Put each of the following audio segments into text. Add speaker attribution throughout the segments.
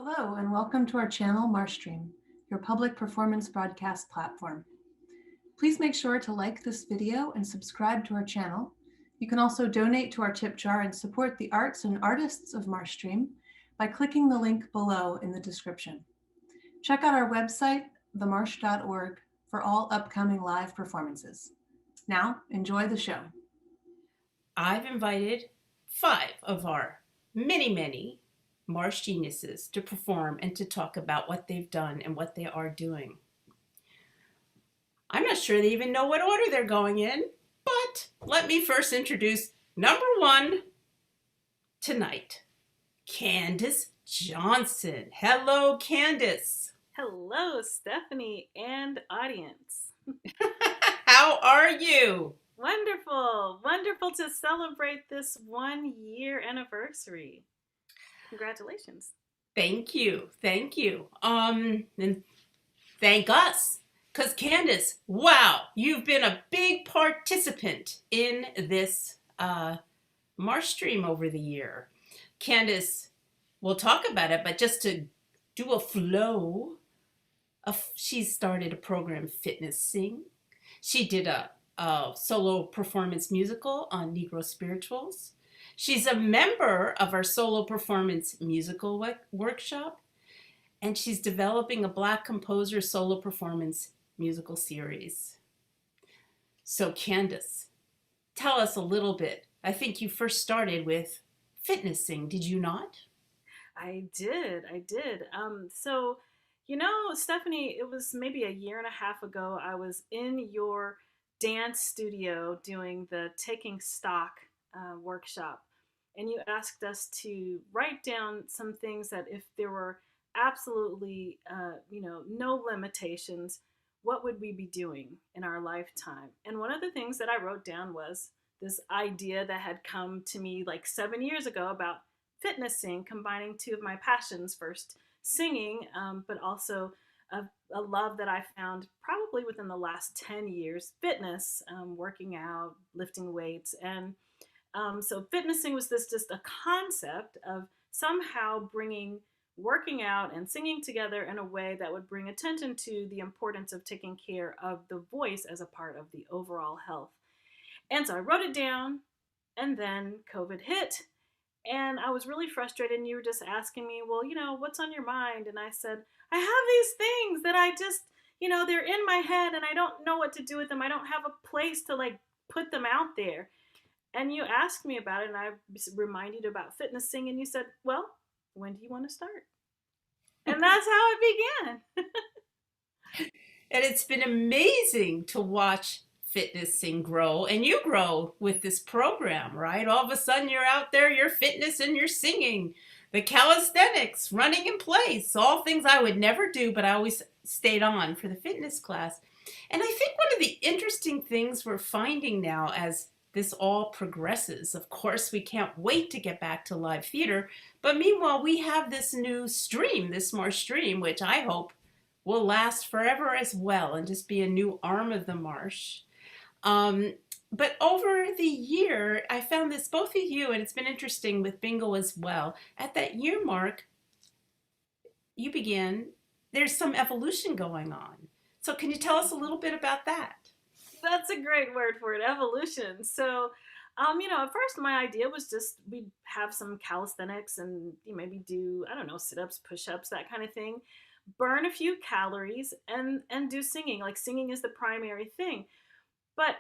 Speaker 1: Hello, and welcome to our channel, MarshStream, your public performance broadcast platform. Please make sure to like this video and subscribe to our channel. You can also donate to our tip jar and support the arts and artists of MarshStream by clicking the link below in the description. Check out our website, themarsh.org, for all upcoming live performances. Now, enjoy the show.
Speaker 2: I've invited 5 of our many Marsh geniuses to perform and to talk about what they've done and what they are doing. I'm not sure they even know what order they're going in, but let me first introduce number 1 tonight, Candace Johnson. Hello, Candace.
Speaker 3: Hello, Stephanie and audience.
Speaker 2: How are you?
Speaker 3: Wonderful. Wonderful to celebrate this 1-year anniversary. Congratulations.
Speaker 2: Thank you. And thank us. Because Candace, wow, you've been a big participant in this MarshStream over the year. Candace, we'll talk about it, but just to do a flow, she started a program, Fitness Sing. She did a solo performance musical on Negro spirituals. She's a member of our solo performance musical workshop, and she's developing a Black composer solo performance musical series. So Candace, tell us a little bit. I think you first started with Fitness Sing, did you not?
Speaker 3: I did. So, Stephanie, it was maybe 1.5 years ago. I was in your dance studio doing the Taking Stock workshop, and you asked us to write down some things that if there were absolutely no limitations, what would we be doing in our lifetime? And one of the things that I wrote down was this idea that had come to me like 7 years ago about Fitness Sing, combining 2 of my passions, first singing, but also a love that I found probably within the last 10 years, fitness, working out, lifting weights. And so fitnessing was just a concept of somehow bringing working out and singing together in a way that would bring attention to the importance of taking care of the voice as a part of the overall health. And so I wrote it down, and then COVID hit, and I was really frustrated, and you were just asking me, well, what's on your mind? And I said, I have these things that I just, they're in my head, and I don't know what to do with them. I don't have a place to put them out there. And you asked me about it, and I reminded you about Fitness Sing, and you said, well, when do you want to start? And that's how it began.
Speaker 2: And it's been amazing to watch Fitness Sing grow, and you grow with this program, right? All of a sudden you're out there, you're fitness and you're singing, the calisthenics, running in place, all things I would never do, but I always stayed on for the fitness class. And I think one of the interesting things we're finding now as this all progresses, of course, we can't wait to get back to live theater, but meanwhile, we have this new stream, this MarshStream, which I hope will last forever as well and just be a new arm of the Marsh. But over the year, I found this, both of you, and it's been interesting with Bingo as well, at that year mark, you began, there's some evolution going on. So can you tell us a little bit about that?
Speaker 3: That's a great word for it, evolution. So, at first my idea was just we'd have some calisthenics and maybe do, sit-ups, push-ups, that kind of thing, burn a few calories and do singing. Like singing is the primary thing. But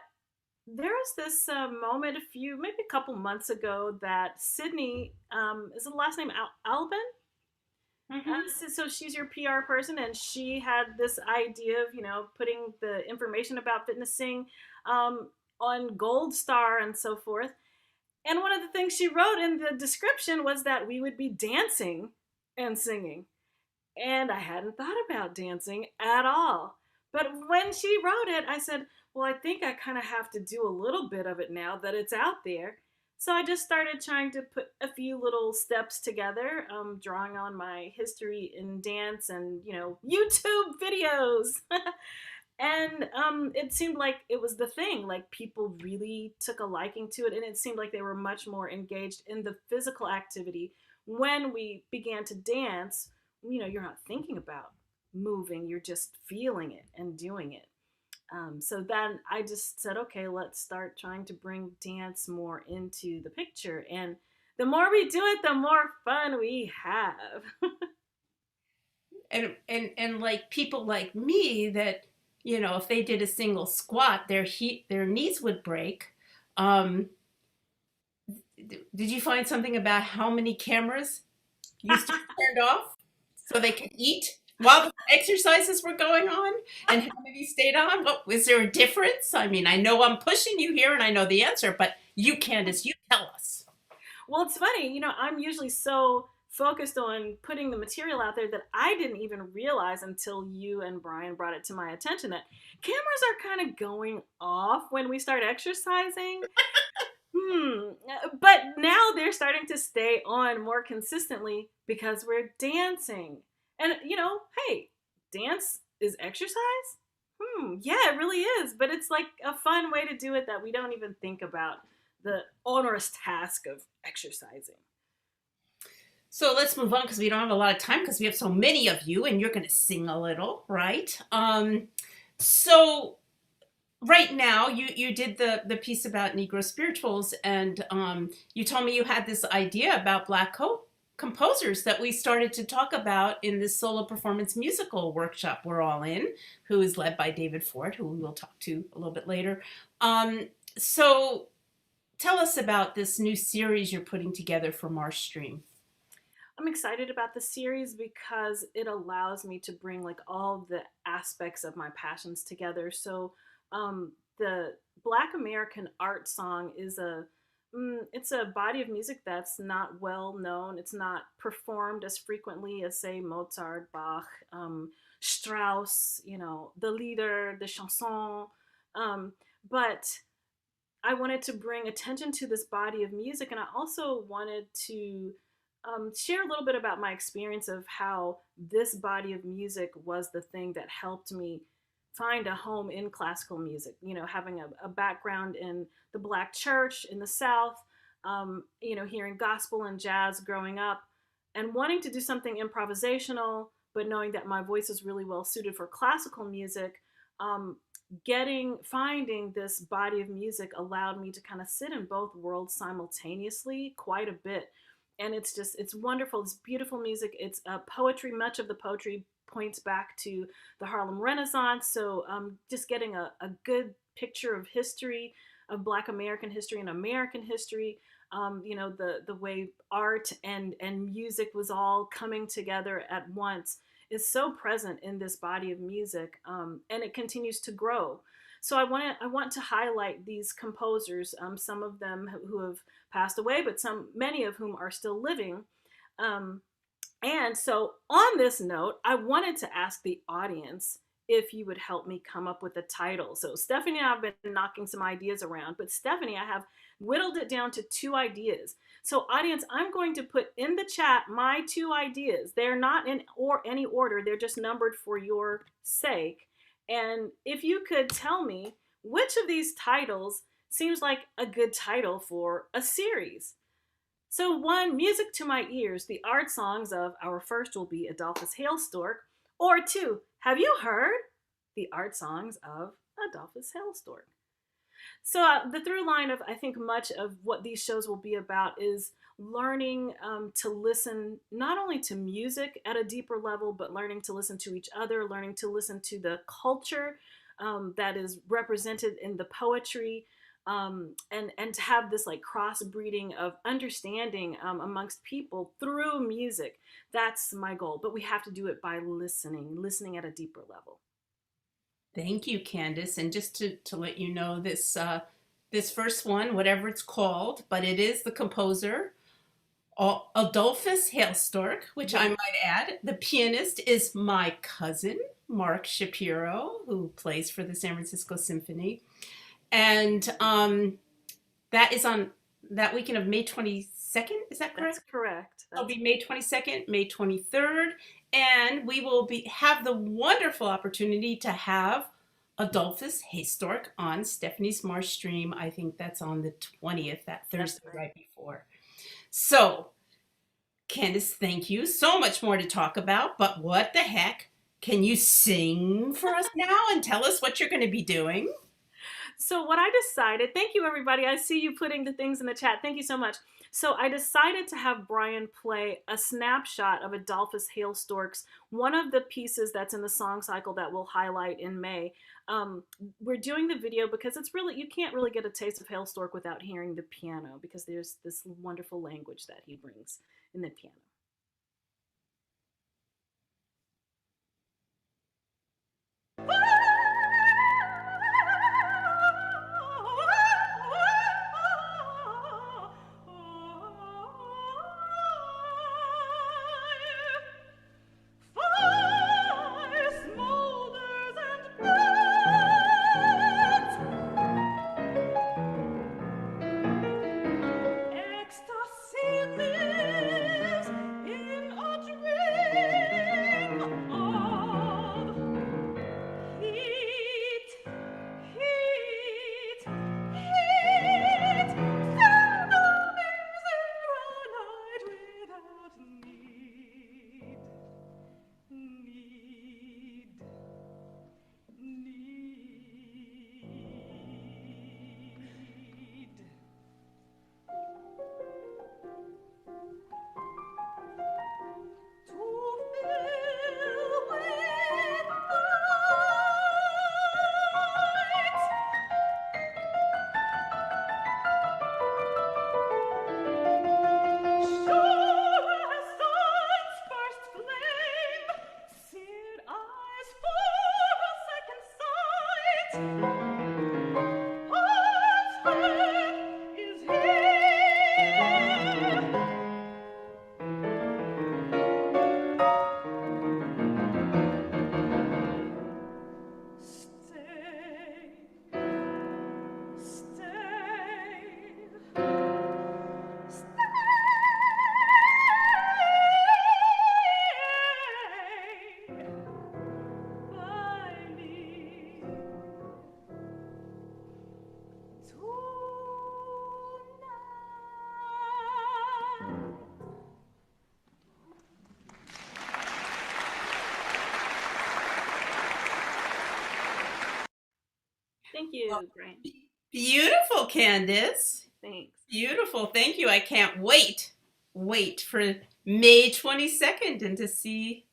Speaker 3: there was this moment maybe a couple months ago that Sydney, is the last name Albin?
Speaker 2: Mm-hmm.
Speaker 3: So she's your PR person, and she had this idea of, putting the information about Fitness Sing on Gold Star and so forth. And one of the things she wrote in the description was that we would be dancing and singing. And I hadn't thought about dancing at all. But when she wrote it, I said, well, I think I kind of have to do a little bit of it now that it's out there. So I just started trying to put a few little steps together, drawing on my history in dance and, YouTube videos. And it seemed like it was the thing, like people really took a liking to it. And it seemed like they were much more engaged in the physical activity when we began to dance you're not thinking about moving, you're just feeling it and doing it. So then I just said, okay, let's start trying to bring dance more into the picture. And the more we do it, the more fun we have.
Speaker 2: And like people like me that, if they did a single squat, their knees would break. Um, did you find something about how many cameras used to be turned off so they could eat while the exercises were going on, and how many stayed on? What, was there a difference? I mean, I know I'm pushing you here and I know the answer, but you, Candace, you tell us.
Speaker 3: Well, it's funny, I'm usually so focused on putting the material out there that I didn't even realize until you and Brian brought it to my attention that cameras are kind of going off when we start exercising. But now they're starting to stay on more consistently because we're dancing. And, hey, dance is exercise? Yeah, it really is. But it's like a fun way to do it that we don't even think about the onerous task of exercising.
Speaker 2: So let's move on because we don't have a lot of time because we have so many of you and you're going to sing a little, right? So right now you did the piece about Negro spirituals, and you told me you had this idea about Black composers that we started to talk about in this solo performance musical workshop we're all in, who is led by David Ford, who we'll talk to a little bit later. So tell us about this new series you're putting together for MarshStream.
Speaker 3: I'm excited about the series because it allows me to bring like all the aspects of my passions together. So the Black American art song is it's a body of music that's not well known. It's not performed as frequently as, say, Mozart, Bach, Strauss, the Lieder, the chanson. But I wanted to bring attention to this body of music, and I also wanted to share a little bit about my experience of how this body of music was the thing that helped me find a home in classical music. Having a background in the Black church in the South, hearing gospel and jazz growing up, and wanting to do something improvisational, but knowing that my voice is really well suited for classical music. Finding this body of music allowed me to kind of sit in both worlds simultaneously quite a bit. And it's wonderful. It's beautiful music. It's poetry. Much of the poetry points back to the Harlem Renaissance. So just getting a good picture of history, of Black American history and American history. The way art and music was all coming together at once is so present in this body of music, and it continues to grow. So I want to highlight these composers, some of them who have passed away, but many of whom are still living. And so on this note, I wanted to ask the audience if you would help me come up with a title. So Stephanie and I have been knocking some ideas around, but Stephanie, I have whittled it down to 2 ideas. So audience, I'm going to put in the chat my 2 ideas. They're not in any order. They're just numbered for your sake. And if you could tell me which of these titles seems like a good title for a series. So 1, Music to My Ears, the art songs of, our first will be Adolphus Hailstork. Or 2, Have You Heard? The art songs of Adolphus Hailstork. So the through line of, I think, much of what these shows will be about is learning to listen not only to music at a deeper level, but learning to listen to each other, learning to listen to the culture that is represented in the poetry, and to have this like crossbreeding of understanding amongst people through music. That's my goal, but we have to do it by listening at a deeper level.
Speaker 2: Thank you, Candace. And just to let you know, this first one, whatever it's called, but it is the composer, Adolphus Hailstork, which I might add. The pianist is my cousin, Mark Shapiro, who plays for the San Francisco Symphony. And that is on that weekend of May 22nd. Is that correct?
Speaker 3: That's correct.
Speaker 2: It'll be May 22nd, May 23rd. And we will have the wonderful opportunity to have Adolphus Hailstork on Stephanie's MarshStream. I think that's on the 20th, that Thursday right before. So Candace, thank you. So much more to talk about, but what the heck? Can you sing for us now and tell us what you're going to be doing?
Speaker 3: So what I decided, thank you everybody. I see you putting the things in the chat. Thank you so much. So I decided to have Brian play a snapshot of Adolphus Hailstork's, one of the pieces that's in the song cycle that we'll highlight in May. We're doing the video because it's really, you can't really get a taste of Hailstork without hearing the piano, because there's this wonderful language that he brings in the piano. Thank you, Brian.
Speaker 2: Beautiful, Candace.
Speaker 3: Thanks.
Speaker 2: Beautiful. Thank you. I can't wait for May 22nd and to see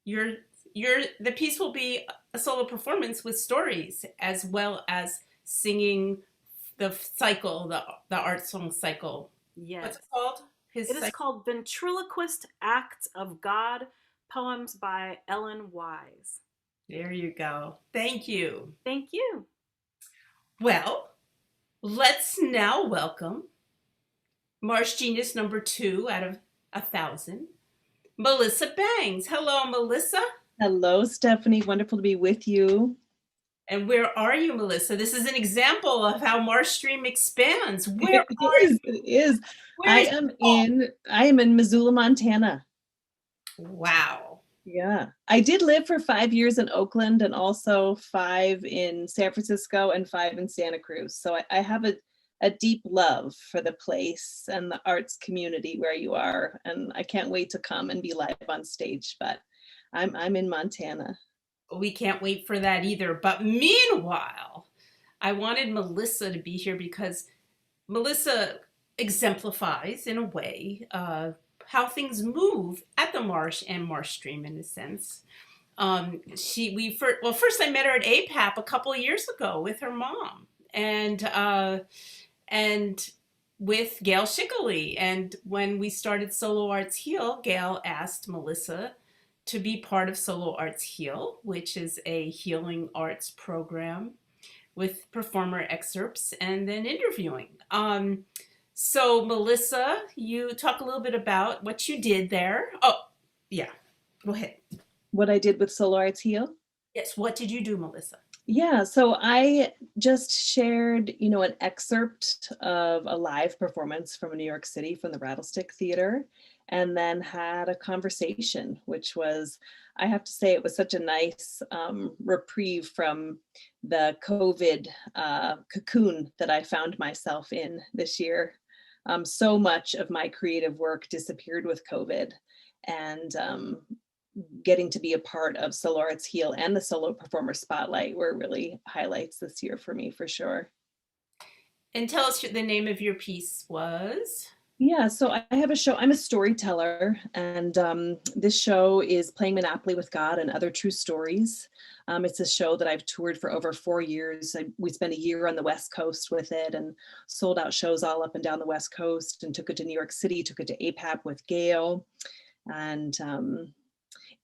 Speaker 2: the piece will be a solo performance with stories as well as singing the cycle, the art song cycle.
Speaker 3: Yes.
Speaker 2: What's it called?
Speaker 3: It is called Ventriloquist Acts of God, poems by Ellen Wise.
Speaker 2: There you go. Thank you.
Speaker 3: Thank you.
Speaker 2: Well, let's now welcome Marsh Genius number 2 out of 1,000, Melissa Bangs. Hello, Melissa.
Speaker 4: Hello, Stephanie. Wonderful to be with you.
Speaker 2: And where are you, Melissa? This is an example of how MarshStream expands. Where are you?
Speaker 4: It is. I am in Missoula, Montana.
Speaker 2: Wow.
Speaker 4: Yeah. I did live for 5 years in Oakland and also 5 in San Francisco and 5 in Santa Cruz. So I have a deep love for the place and the arts community where you are. And I can't wait to come and be live on stage, but I'm in Montana.
Speaker 2: We can't wait for that either. But meanwhile, I wanted Melissa to be here because Melissa exemplifies, in a way, how things move at the Marsh and MarshStream, in a sense. First I met her at APAP a couple of years ago with her mom and with Gail Schickley. And when we started Solo Arts Heal, Gail asked Melissa to be part of Solo Arts Heal, which is a healing arts program with performer excerpts and then interviewing. So Melissa, you talk a little bit about what you did there. Oh, yeah, go ahead.
Speaker 4: What I did with Solo Arts Heal?
Speaker 2: Yes, what did you do, Melissa?
Speaker 4: Yeah, so I just shared, an excerpt of a live performance from New York City from the Rattlestick Theater, and then had a conversation, which was, I have to say, it was such a nice reprieve from the COVID cocoon that I found myself in this year. so much of my creative work disappeared with COVID, and getting to be a part of Solo Arts Heal and the Solo Performer Spotlight were really highlights this year for me, for sure.
Speaker 2: And tell us the name of your piece was.
Speaker 4: Yeah, so I have a show. I'm a storyteller, and this show is Playing Monopoly with God and Other True Stories. It's a show that I've toured for over 4 years. We spent a year on the West Coast with it and sold out shows all up and down the West Coast, and took it to New York City, took it to APAP with Gail. And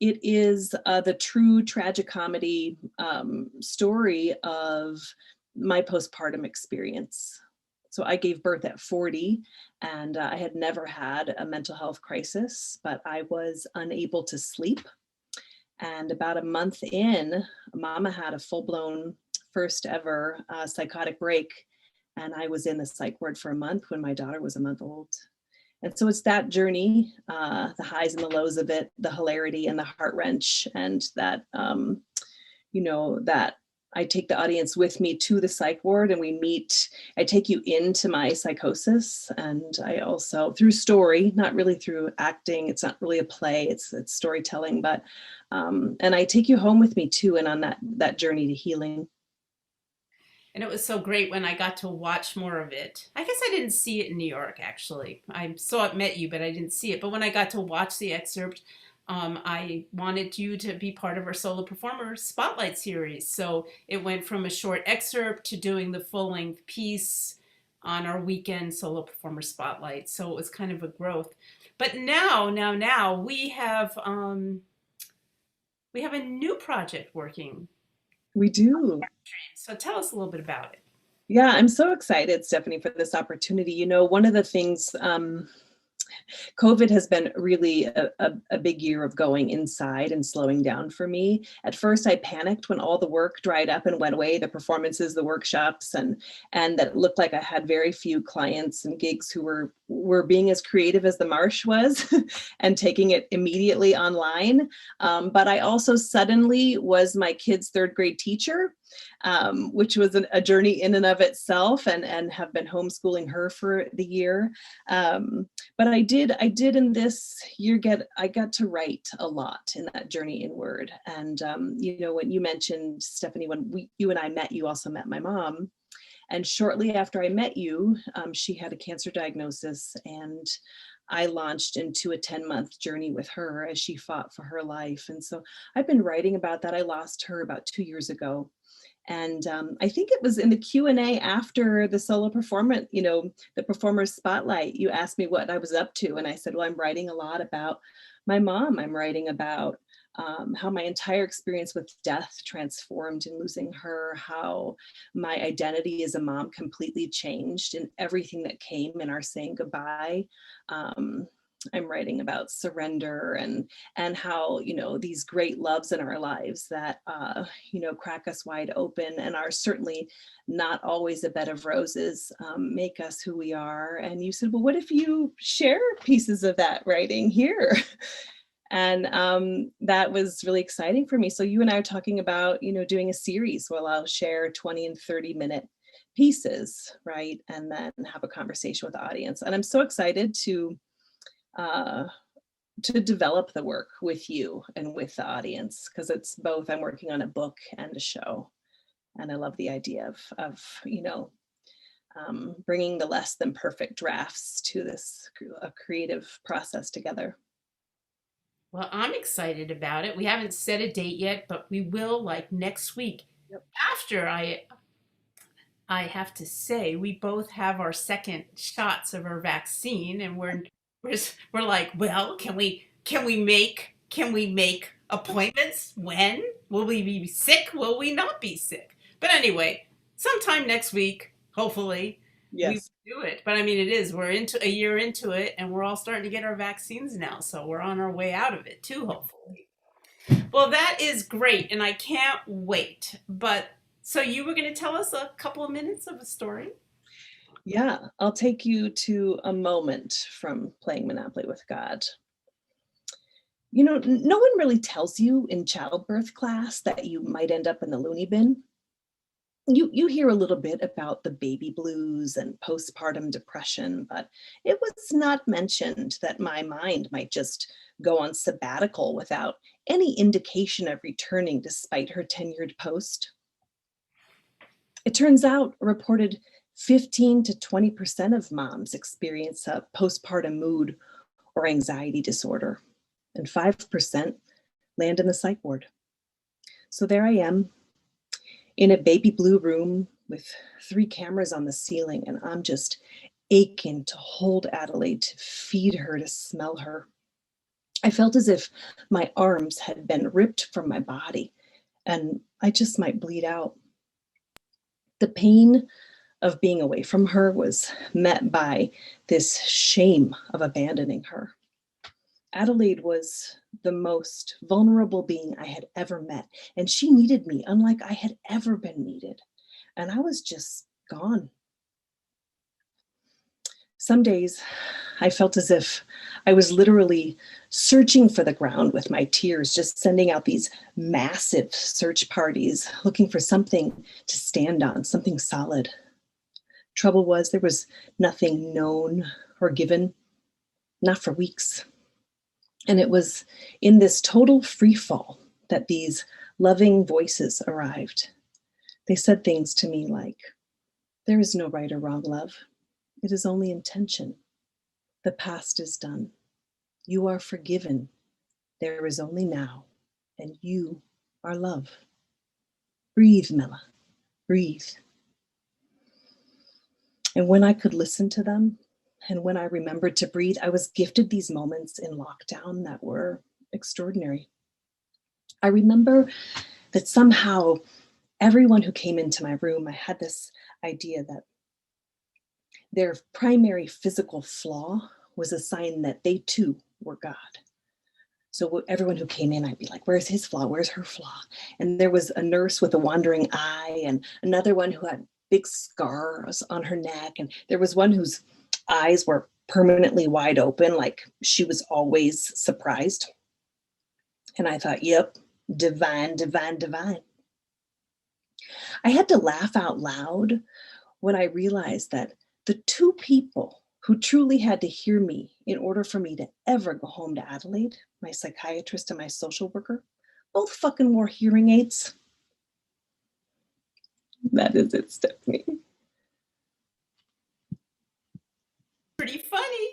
Speaker 4: it is the true tragicomedy story of my postpartum experience. So I gave birth at 40, and I had never had a mental health crisis, but I was unable to sleep. And about a month in, Mama had a full-blown first ever psychotic break, and I was in the psych ward for a month when my daughter was a month old. And so it's that journey, the highs and the lows of it, the hilarity and the heart wrench, and that, that I take the audience with me to the psych ward, and I take you into my psychosis. And I also, through story, not really through acting, it's not really a play, it's storytelling, but, and I take you home with me too, and on that journey to healing.
Speaker 2: And it was so great when I got to watch more of it. I guess I didn't see it in New York, actually. I saw it, met you, but I didn't see it. But when I got to watch the excerpt, I wanted you to be part of our Solo Performer Spotlight series. So it went from a short excerpt to doing the full-length piece on our weekend Solo Performer Spotlight. So it was kind of a growth. But now we have a new project working.
Speaker 4: We do.
Speaker 2: So tell us a little bit about it.
Speaker 4: Yeah, I'm so excited, Stephanie, for this opportunity. One of the things, COVID has been really a big year of going inside and slowing down for me. At first, I panicked when all the work dried up and went away, the performances, the workshops, and that it looked like I had very few clients and gigs who were being as creative as the Marsh was and taking it immediately online. But I also suddenly was my kid's third grade teacher, which was a journey in and of itself, and have been homeschooling her for the year. But I did in this year I got to write a lot in that journey inward. And when you mentioned, Stephanie, when you and I met, you also met my mom. And shortly after I met you, she had a cancer diagnosis, and I launched into a 10-month journey with her as she fought for her life. And so I've been writing about that. I lost her about 2 years ago. And I think it was in the Q&A after the solo performance, the Performer's Spotlight, you asked me what I was up to. And I said, well, I'm writing a lot about my mom. I'm writing about how my entire experience with death transformed in losing her, how my identity as a mom completely changed, and everything that came in our saying goodbye. I'm writing about surrender and how, these great loves in our lives that, crack us wide open and are certainly not always a bed of roses, make us who we are. And you said, well, what if you share pieces of that writing here? And that was really exciting for me. So you and I are talking about, doing a series where I'll share 20 and 30-minute pieces, right? And then have a conversation with the audience. And I'm so excited to develop the work with you and with the audience, because it's both. I'm working on a book and a show, and I love the idea of bringing the less than perfect drafts to this creative process together.
Speaker 2: Well, I'm excited about it. We haven't set a date yet, but we will, next week.
Speaker 4: Yep.
Speaker 2: After I have to say, we both have our second shots of our vaccine, and we're like, well, can we make appointments? When? Will we be sick? Will we not be sick? But anyway, sometime next week, hopefully,
Speaker 4: yes,
Speaker 2: we will do it. But we're into a year into it, and we're all starting to get our vaccines now. So we're on our way out of it too, hopefully. Well, that is great, and I can't wait. But so you were going to tell us a couple of minutes of a story?
Speaker 4: Yeah, I'll take you to a moment from Playing Monopoly with God. No one really tells you in childbirth class that you might end up in the loony bin. You hear a little bit about the baby blues and postpartum depression, but it was not mentioned that my mind might just go on sabbatical without any indication of returning despite her tenured post. It turns out a reported 15 to 20% of moms experience a postpartum mood or anxiety disorder, and 5% land in the psych ward. So there I am in a baby blue room with 3 cameras on the ceiling, and I'm just aching to hold Adelaide, to feed her, to smell her. I felt as if my arms had been ripped from my body and I just might bleed out. The pain of being away from her was met by this shame of abandoning her. Adelaide was the most vulnerable being I had ever met, and she needed me unlike I had ever been needed. And I was just gone. Some days I felt as if I was literally searching for the ground with my tears, just sending out these massive search parties, looking for something to stand on, something solid. Trouble was, there was nothing known or given, not for weeks. And it was in this total free fall that these loving voices arrived. They said things to me like, "There is no right or wrong, love. It is only intention. The past is done. You are forgiven. There is only now, and you are love. Breathe, Mela, breathe." And when I could listen to them, and when I remembered to breathe, I was gifted these moments in lockdown that were extraordinary. I remember that somehow everyone who came into my room, I had this idea that their primary physical flaw was a sign that they too were God. So everyone who came in, I'd be like, "Where's his flaw? Where's her flaw?" And there was a nurse with a wandering eye, and another one who had big scars on her neck. And there was one whose eyes were permanently wide open, like she was always surprised. And I thought, yep, divine, divine, divine. I had to laugh out loud when I realized that the 2 people who truly had to hear me in order for me to ever go home to Adelaide, my psychiatrist and my social worker, both fucking wore hearing aids. That is it, Stephanie.
Speaker 2: Pretty funny.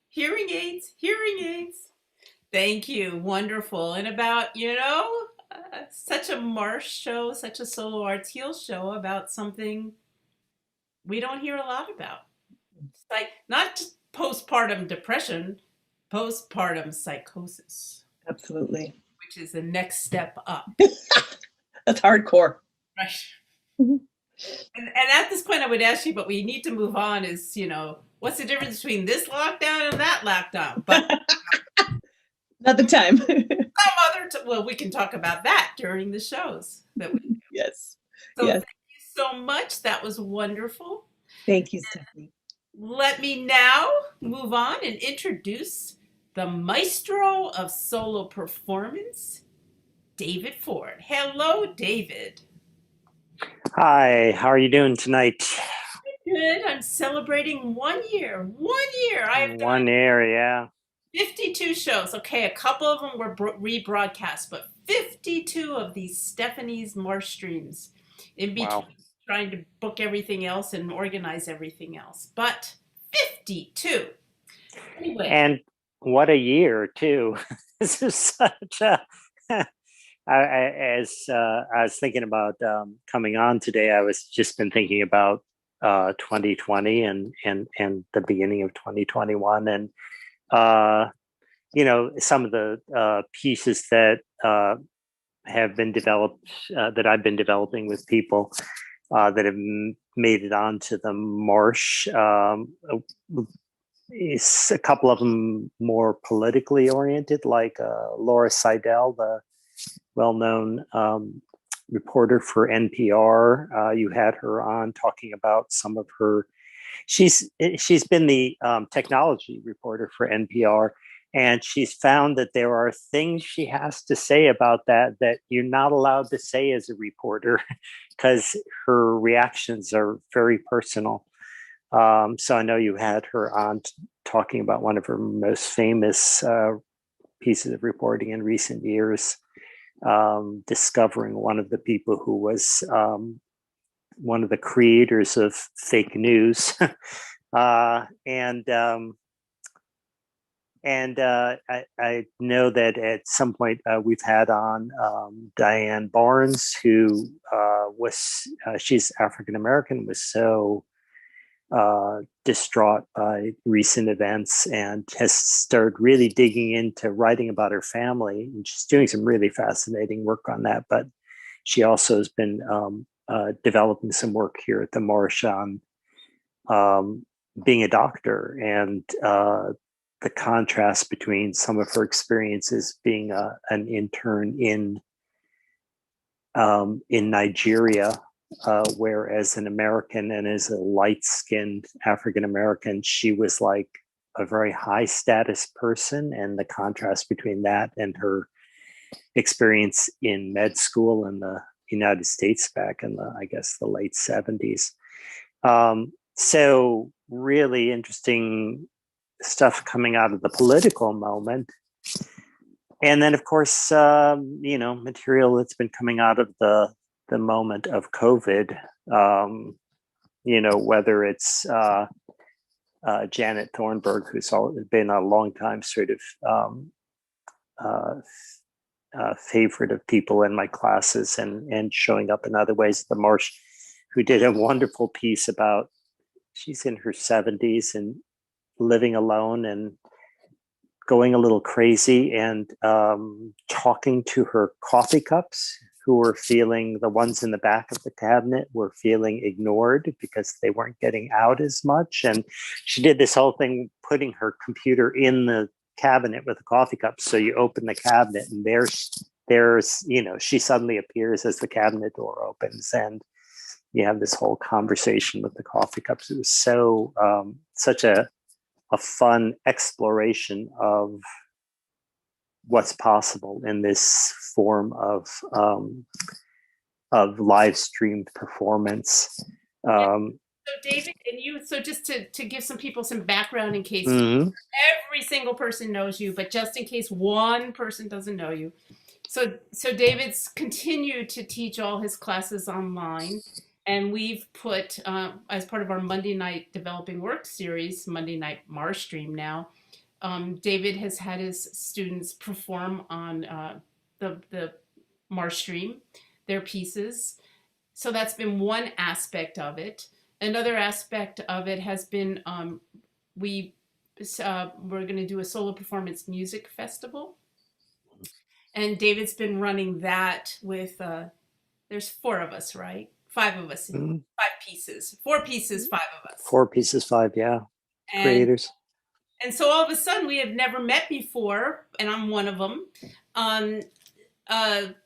Speaker 2: Hearing aids, hearing aids. Thank you. Wonderful. And about, such a Marsh show, such a solo arts heal show about something we don't hear a lot about. It's like not just postpartum depression, postpartum psychosis.
Speaker 4: Absolutely.
Speaker 2: Which is the next step up.
Speaker 4: That's hardcore.
Speaker 2: Right. And at this point I would ask you, but we need to move on, is, what's the difference between this lockdown and that lockdown? But
Speaker 4: not the time.
Speaker 2: Well, we can talk about that during the shows that we do.
Speaker 4: Yes.
Speaker 2: So
Speaker 4: yes.
Speaker 2: Thank you so much. That was wonderful.
Speaker 4: Thank you, Stephanie.
Speaker 2: Let me now move on and introduce the maestro of solo performance, David Ford. Hello, David.
Speaker 5: Hi, how are you doing tonight?
Speaker 2: Good. I'm celebrating 1 year. 1 year. I've done
Speaker 5: 1 year, yeah.
Speaker 2: 52 shows. Okay, a couple of them were rebroadcast, but 52 of these Stephanie's MarshStreams in between.
Speaker 5: Wow.
Speaker 2: Trying to book everything else and organize everything else. But 52. Anyway.
Speaker 5: And what a year, too. This is such a... As I was thinking about coming on today, I was just been thinking about 2020 and the beginning of 2021, and some of the pieces that have been developed, that I've been developing with people that have made it onto the Marsh. Is a couple of them more politically oriented, like Laura Seidel, the well-known reporter for NPR. You had her on talking about some of her. She's been the technology reporter for NPR, And she's found that there are things she has to say about that you're not allowed to say as a reporter because her reactions are very personal. So I know you had her on talking about one of her most famous pieces of reporting in recent years, discovering one of the people who was one of the creators of fake news. I know that at some point we've had on Diane Barnes, who she's African American, was so distraught by recent events and has started really digging into writing about her family. And she's doing some really fascinating work on that. But she also has been developing some work here at the Marsh on being a doctor and the contrast between some of her experiences being an intern in Nigeria, where as an American and as a light-skinned African American, she was like a very high status person, and the contrast between that and her experience in med school in the United States back in the, I guess, the late 70s. So really interesting stuff coming out of the political moment. And then, of course, material that's been coming out of the moment of COVID, whether it's Janet Thornberg, who's been a long time sort of favorite of people in my classes and showing up in other ways at the Marsh, who did a wonderful piece about, she's in her 70s and living alone and going a little crazy and talking to her coffee cups, who were feeling, the ones in the back of the cabinet were feeling ignored because they weren't getting out as much. And she did this whole thing, putting her computer in the cabinet with the coffee cups. So you open the cabinet and there's, she suddenly appears as the cabinet door opens and you have this whole conversation with the coffee cups. It was so, such a fun exploration of what's possible in this form of live streamed performance.
Speaker 2: So David, and you, so just to give some people some background in case every single person knows you, but just in case one person doesn't know you. So David's continued to teach all his classes online. And we've put, as part of our Monday night developing work series, Monday night MarshStream now, David has had his students perform on the MarshStream, their pieces. So that's been one aspect of it. Another aspect of it has been we're going to do a solo performance music festival. And David's been running that with, there's 4 of us, right? 5 of us, 5 pieces, 4 pieces, 5 of us.
Speaker 5: 4 pieces, 5, yeah. Creators.
Speaker 2: And so all of a sudden we have never met before, and I'm one of them.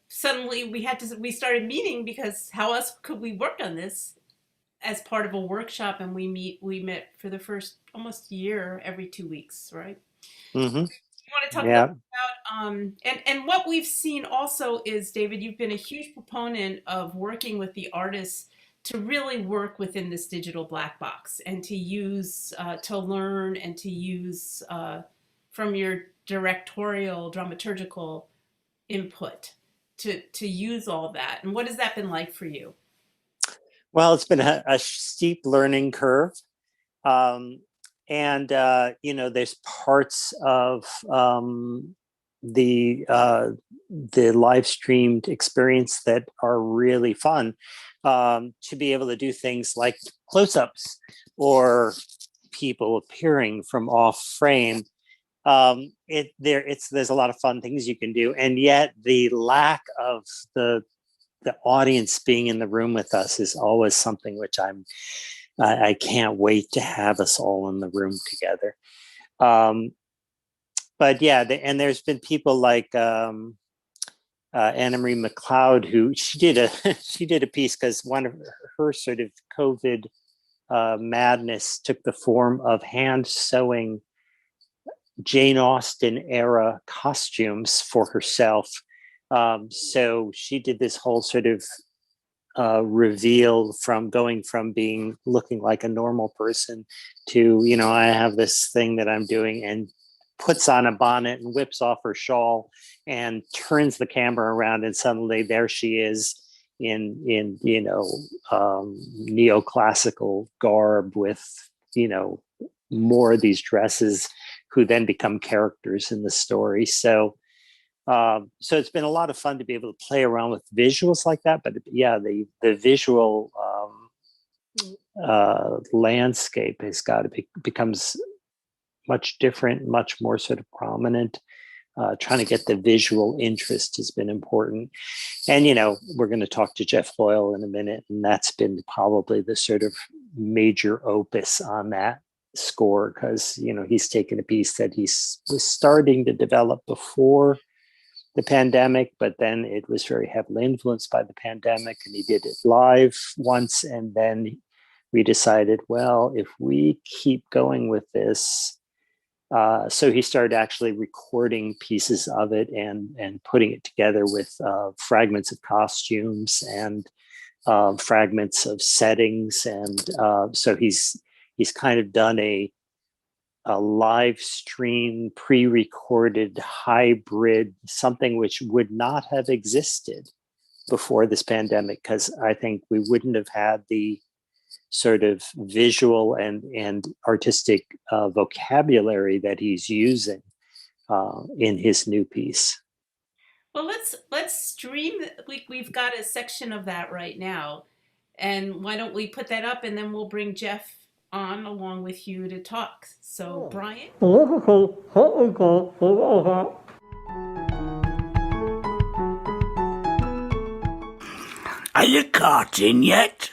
Speaker 2: Suddenly we started meeting because how else could we work on this as part of a workshop? And we met for the first almost year every 2 weeks, right?
Speaker 5: Mm-hmm.
Speaker 2: You want to talk about and what we've seen also is, David, you've been a huge proponent of working with the artists to really work within this digital black box and to use, to learn and to use from your directorial, dramaturgical input to use all that. And what has that been like for you?
Speaker 5: Well, it's been a steep learning curve. There's parts of the live streamed experience that are really fun, to be able to do things like close-ups or people appearing from off frame. There's a lot of fun things you can do, and yet the lack of the audience being in the room with us is always something which I can't wait to have us all in the room together. But yeah, and there's been people like Anna Marie Mcleod, who she did a piece because one of her sort of COVID madness took the form of hand sewing Jane Austen era costumes for herself. So she did this whole sort of reveal from going from being looking like a normal person to, I have this thing that I'm doing, and puts on a bonnet and whips off her shawl and turns the camera around, and suddenly there she is in neoclassical garb with more of these dresses, who then become characters in the story. So it's been a lot of fun to be able to play around with visuals like that. But yeah, the visual landscape has got to becomes much different, much more sort of prominent. Trying to get the visual interest has been important. And, we're going to talk to Geoff Hoyle in a minute, and that's been probably the sort of major opus on that score, because, he's taken a piece that was starting to develop before the pandemic, but then it was very heavily influenced by the pandemic, and he did it live once. And then we decided, well, if we keep going with this, so he started actually recording pieces of it and putting it together with fragments of costumes and fragments of settings. And so he's kind of done a live stream, pre-recorded hybrid, something which would not have existed before this pandemic, because I think we wouldn't have had the sort of visual and artistic vocabulary that he's using in his new piece.
Speaker 2: Well, let's stream. We've got a section of that right now, and why don't we put that up, and then we'll bring Geoff on along with you to talk. So, Brian.
Speaker 6: Are you carting yet?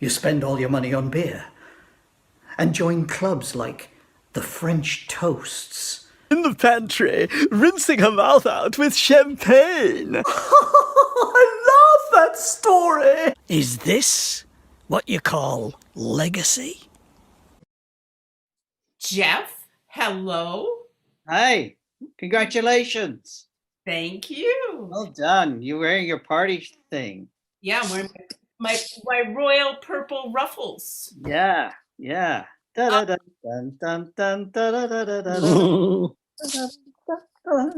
Speaker 6: You spend all your money on beer and join clubs like the French Toasts.
Speaker 7: In the pantry, rinsing her mouth out with champagne.
Speaker 6: I love that story. Is this what you call legacy?
Speaker 2: Geoff, hello.
Speaker 8: Hi, congratulations.
Speaker 2: Thank you.
Speaker 8: Well done. You're wearing your party thing.
Speaker 2: Yeah, I'm wearing my royal purple ruffles.
Speaker 8: Yeah. Dun, dun, dun, dun, dun, dun, dun, dun.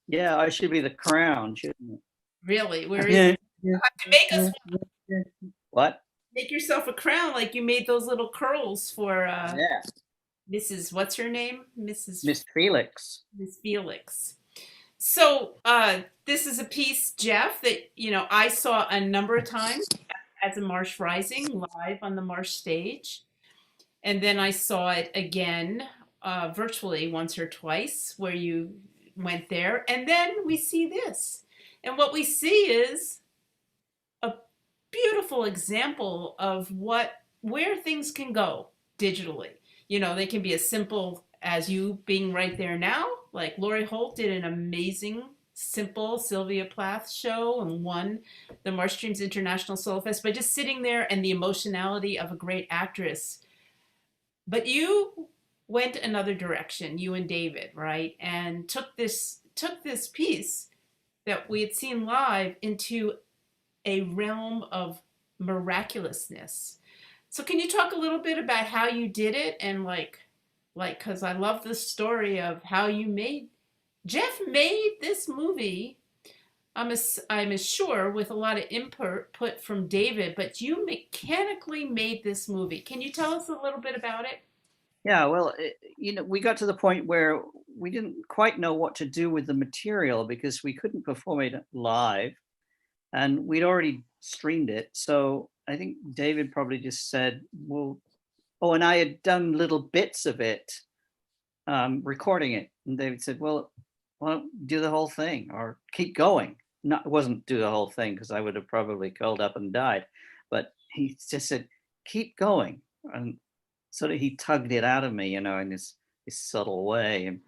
Speaker 8: Yeah, I should be the crown, shouldn't it?
Speaker 2: Really? Where is it? You have to make us
Speaker 8: What?
Speaker 2: Make yourself a crown, like you made those little curls for
Speaker 8: Yeah.
Speaker 2: Mrs. What's her name?
Speaker 8: Miss Felix.
Speaker 2: Miss Felix. So this is a piece, Geoff, that I saw a number of times as a Marsh Rising live on the Marsh stage. And then I saw it again virtually once or twice where you went there. And then we see this. And what we see is a beautiful example of where things can go digitally. They can be as simple as you being right there now. Like Lori Holt did an amazing, simple Sylvia Plath show and won the MarshStream's International Solo Fest by just sitting there and the emotionality of a great actress. But you went another direction, you and David, right? And took this piece that we had seen live into a realm of miraculousness. So can you talk a little bit about how you did it, and because I love the story of how Geoff made this movie. I'm sure with a lot of input from David, but you mechanically made this movie. Can you tell us a little bit about it?
Speaker 8: Yeah, well, we got to the point where we didn't quite know what to do with the material because we couldn't perform it live, and we'd already streamed it. So I think David probably just said, well, and I had done little bits of it, recording it. And David said, well, why don't do the whole thing or keep going? No, it wasn't do the whole thing because I would have probably curled up and died. But he just said, keep going. And sort of he tugged it out of me, in this subtle way, and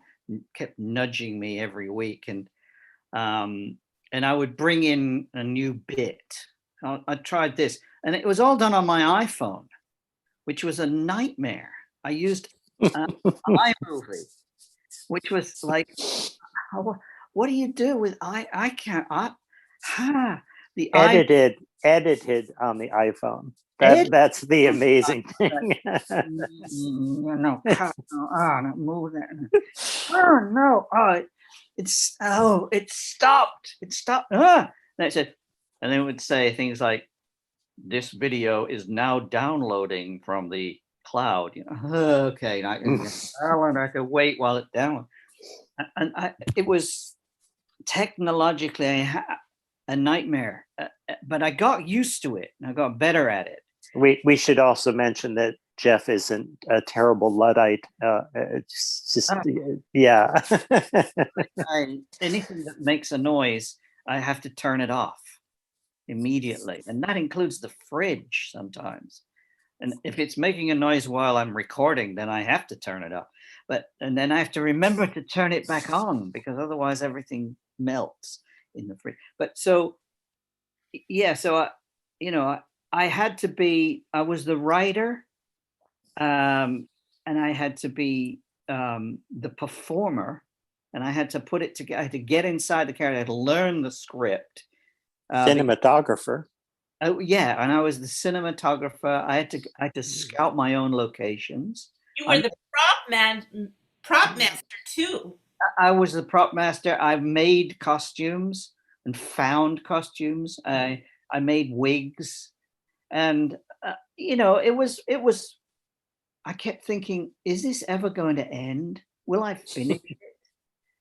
Speaker 8: kept nudging me every week. And and I would bring in a new bit. I tried this, and it was all done on my iPhone, which was a nightmare. I used iMovie, which was like, what do you do with I can't the
Speaker 5: edited on the iPhone. That's the amazing thing.
Speaker 8: No, move that. Oh no! It stopped. It stopped. And I said, and then it would say things like, "This video is now downloading from the cloud." Okay, and I could wait while it downloads. And it was technologically a nightmare, but I got used to it and I got better at it.
Speaker 5: We should also mention that Geoff isn't a terrible Luddite. Yeah.
Speaker 8: Anything that makes a noise, I have to turn it off immediately, and that includes the fridge sometimes. And if it's making a noise while I'm recording, then I have to turn it off. And then I have to remember to turn it back on, because otherwise everything melts in the fridge. But so, yeah, so I had to be. I was the writer, and I had to be the performer, and I had to put it together. I had to get inside the character. I had to learn the script.
Speaker 5: Cinematographer.
Speaker 8: Oh yeah, and I was the cinematographer. I had to scout my own locations.
Speaker 2: You were the prop master too.
Speaker 8: I was the prop master. I made costumes and found costumes. I made wigs, and it was. I kept thinking, is this ever going to end? Will I finish it?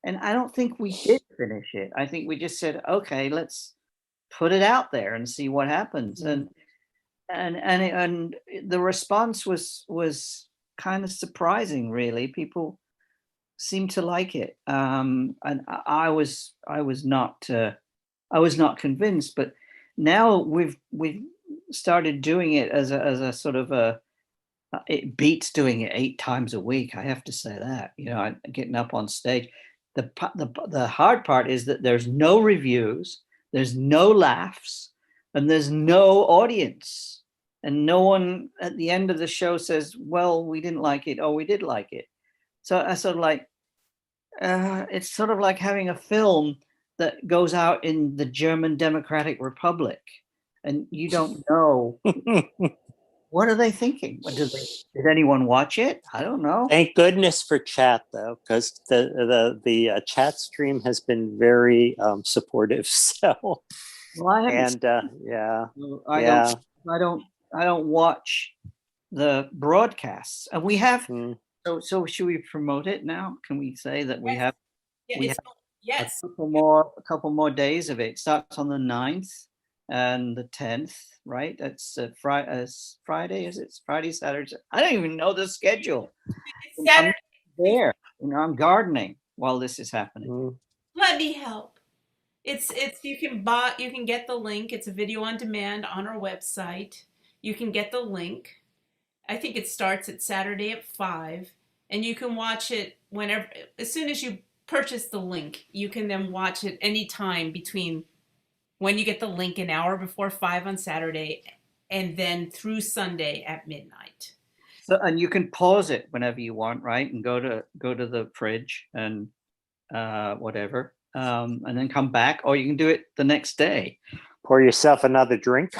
Speaker 8: And I don't think we did finish it. I think we just said, okay, let's put it out there and see what happens. And the response was kind of surprising, really. People seemed to like it, and I was not convinced. But now we've started doing it as a sort of a. It beats doing it 8 times a week. I have to say that. Getting up on stage. The hard part is that there's no reviews, there's no laughs, and there's no audience, and no one at the end of the show says, "Well, we didn't like it," or "We did like it." So I sort of like, it's sort of like having a film that goes out in the German Democratic Republic, and you don't know. What are they thinking? Did anyone watch it? I don't know.
Speaker 5: Thank goodness for chat, though, because the chat stream has been very supportive. So,
Speaker 8: I don't watch the broadcasts, and we have. So should we promote it now? Can we say that we have?
Speaker 2: Yes.
Speaker 8: A couple more days of it. It starts on the 9th and the 10th. Right, that's Friday. Is it Friday, Saturday? I don't even know the schedule.
Speaker 2: Saturday.
Speaker 8: I'm there, I'm gardening while this is happening.
Speaker 2: Let me help. It's you can get the link. It's a video on demand on our website. You can get the link. I think it starts at Saturday at 5, and you can watch it whenever. As soon as you purchase the link, you can then watch it anytime between when you get the link an hour before 5 on Saturday, and then through Sunday at midnight.
Speaker 8: So, and you can pause it whenever you want, right? And go to the fridge and whatever, and then come back, or you can do it the next day.
Speaker 5: Pour yourself another drink.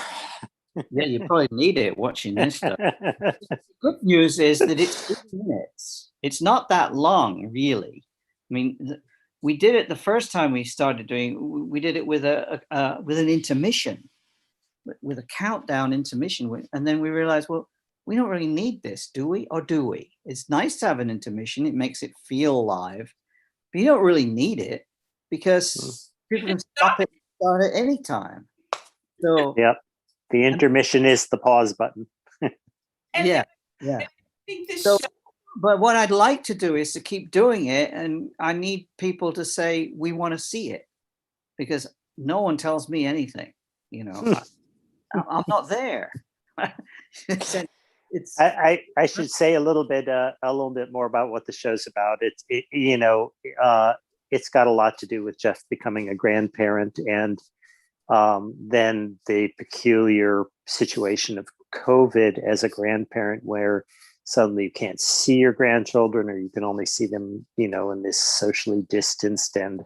Speaker 8: Yeah, you probably need it watching this stuff. The good news is that it's 2 minutes. It's not that long, really. I mean, we did it the first time we started doing. We did it with an intermission, with a countdown intermission, and then we realized, well, we don't really need this, do we? Or do we? It's nice to have an intermission. It makes it feel live, but you don't really need it because people can stop it and start at any time. So,
Speaker 5: yep, the intermission is the pause button.
Speaker 8: Yeah. So, but what I'd like to do is to keep doing it, and I need people to say we want to see it, because no one tells me anything. I'm not there.
Speaker 5: I should say a little bit more about what the show's about. it's got a lot to do with Geoff becoming a grandparent, and then the peculiar situation of COVID as a grandparent, where suddenly you can't see your grandchildren, or you can only see them, in this socially distanced, and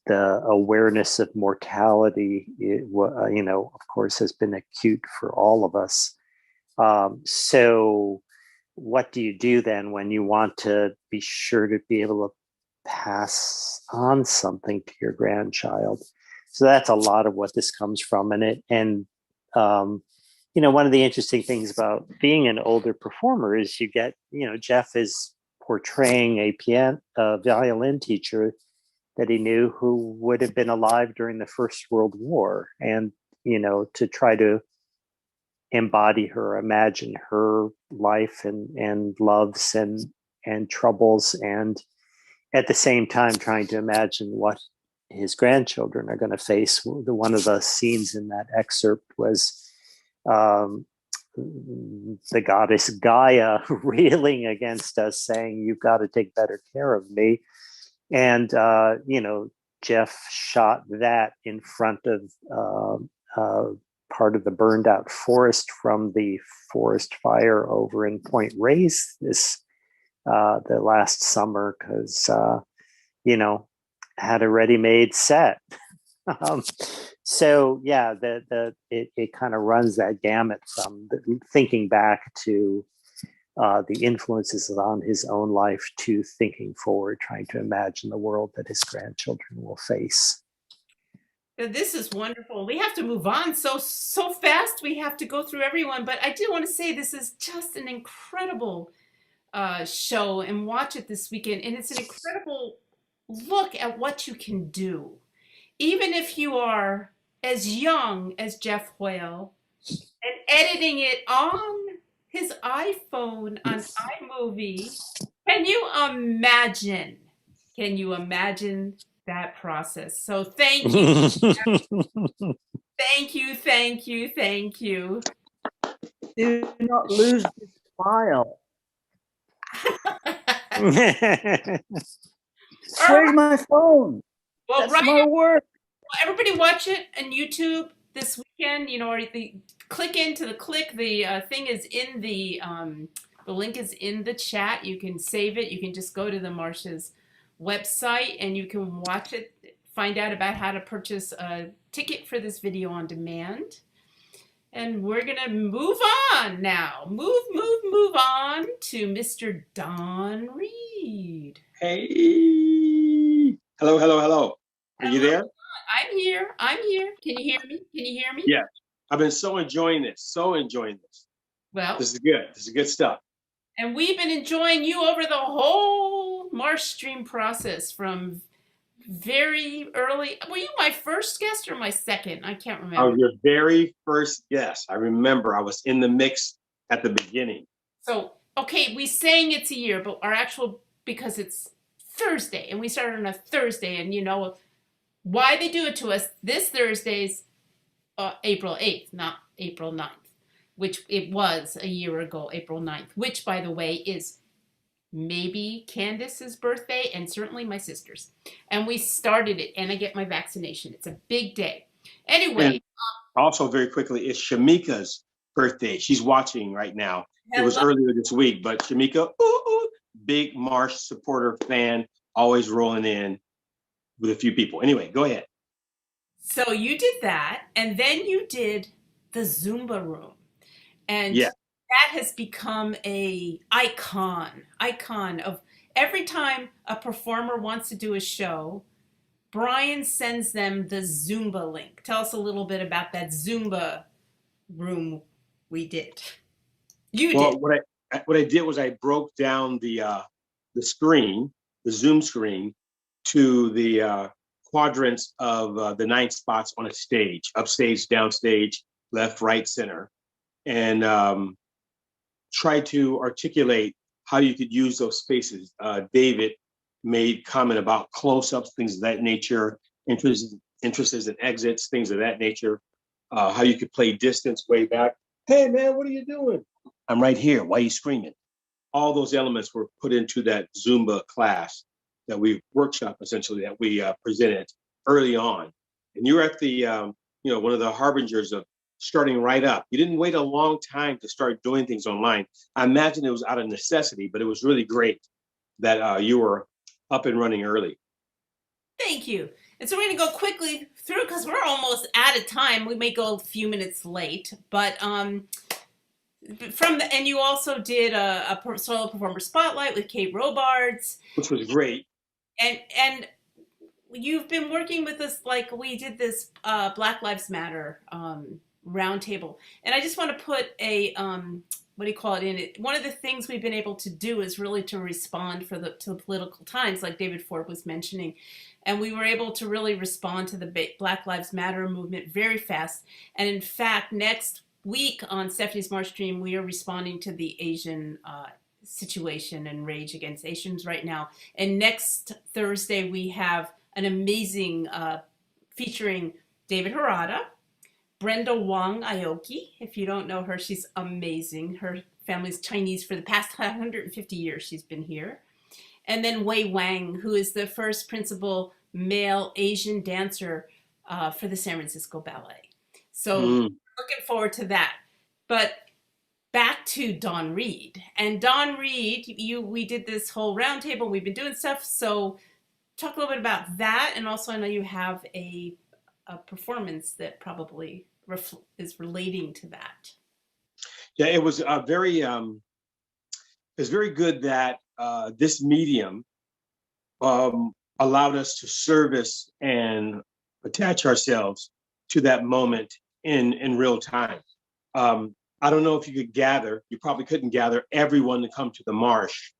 Speaker 5: the awareness of mortality, of course, has been acute for all of us. So what do you do then when you want to be sure to be able to pass on something to your grandchild? So that's a lot of what this comes from. And one of the interesting things about being an older performer is you get, Geoff is portraying a violin teacher that he knew who would have been alive during the First World War, and, to try to embody her, imagine her life and loves and troubles, and at the same time trying to imagine what his grandchildren are going to face. One of the scenes in that excerpt was the goddess Gaia railing against us, saying, "You've got to take better care of me." And, Geoff shot that in front of part of the burned out forest from the forest fire over in Point Reyes the last summer, because, had a ready-made set. So yeah, it kind of runs that gamut from thinking back to the influences on his own life to thinking forward, trying to imagine the world that his grandchildren will face.
Speaker 2: This is wonderful. We have to move on so fast. We have to go through everyone, but I do want to say this is just an incredible show, and watch it this weekend. And it's an incredible look at what you can do, even if you are as young as Geoff Hoyle and editing it on his iPhone on iMovie. Can you imagine? Can you imagine that process? So thank you. Thank you.
Speaker 8: Do not lose this file. Where's my phone?
Speaker 2: Well,
Speaker 8: That's my work.
Speaker 2: Well, everybody watch it on YouTube this weekend. Or click into the thing is in the link is in the chat. You can save it. You can just go to the Marsh's website and you can watch it. Find out about how to purchase a ticket for this video on demand. And we're gonna move on now. Move on to Mr. Don Reed.
Speaker 9: Hey. Hello. Are you there?
Speaker 2: I'm here. Can you hear me?
Speaker 9: Yeah. I've been so enjoying this. Well, this is good stuff.
Speaker 2: And we've been enjoying you over the whole MarshStream process from very early. Were you my first guest or my second? I can't remember.
Speaker 9: I was your very first guest. I remember I was in the mix at the beginning.
Speaker 2: So, okay, we saying it's a year, but our actual, because it's Thursday, and we started on a Thursday, and why they do it to us. This Thursday's April 8th, not April 9th, which it was a year ago, April 9th, which, by the way, is maybe Candace's birthday and certainly my sister's. And we started it, and I get my vaccination. It's a big day. Anyway.
Speaker 9: Also, very quickly, it's Shamika's birthday. She's watching right now.
Speaker 2: Hello.
Speaker 9: It was earlier this week, but Shamika, big Marsh supporter fan, always rolling in with a few people. Anyway, go ahead.
Speaker 2: So you did that, and then you did the Zoomba room. And
Speaker 9: yeah.
Speaker 2: That has become a icon of every time a performer wants to do a show, Brian sends them the Zoomba link. Tell us a little bit about that Zoomba room we did.
Speaker 9: Well, what I did was I broke down the screen, the Zoom screen, to the quadrants of the 9 spots on a stage: upstage, downstage, left, right, center, and try to articulate how you could use those spaces. David made comment about close-ups, things of that nature, entrances and exits, things of that nature, how you could play distance way back. Hey, man, what are you doing? I'm right here. Why are you screaming? All those elements were put into that Zoomba class. that we workshop, essentially, that we presented early on. And you were at the, one of the harbingers of starting right up. You didn't wait a long time to start doing things online. I imagine it was out of necessity, but it was really great that you were up and running early.
Speaker 2: Thank you. And so we're going to go quickly through because we're almost out of time. We may go a few minutes late, but and you also did a solo performer spotlight with Kate Robards,
Speaker 9: which was great.
Speaker 2: And you've been working with us, like we did this Black Lives Matter roundtable, and I just want to put a what do you call it in it? One of the things we've been able to do is really to respond to the political times, like David Ford was mentioning. And we were able to really respond to the Black Lives Matter movement very fast. And in fact, next week on Stephanie's MarshStream, we are responding to the Asian situation and rage against Asians right now. And next Thursday, we have an amazing featuring David Harada, Brenda Wong Aoki. If you don't know her, she's amazing. Her family's Chinese. For the past 150 years, she's been here. And then Wei Wang, who is the first principal male Asian dancer for the San Francisco Ballet. So looking forward to that. But back to Dawn Reed. And Dawn Reed, we did this whole roundtable. We've been doing stuff. So talk a little bit about that. And also I know you have a performance that probably is relating to that.
Speaker 9: Yeah, it was very good that this medium allowed us to service and attach ourselves to that moment in real time. I don't know if you could gather, you probably couldn't gather everyone to come to the Marsh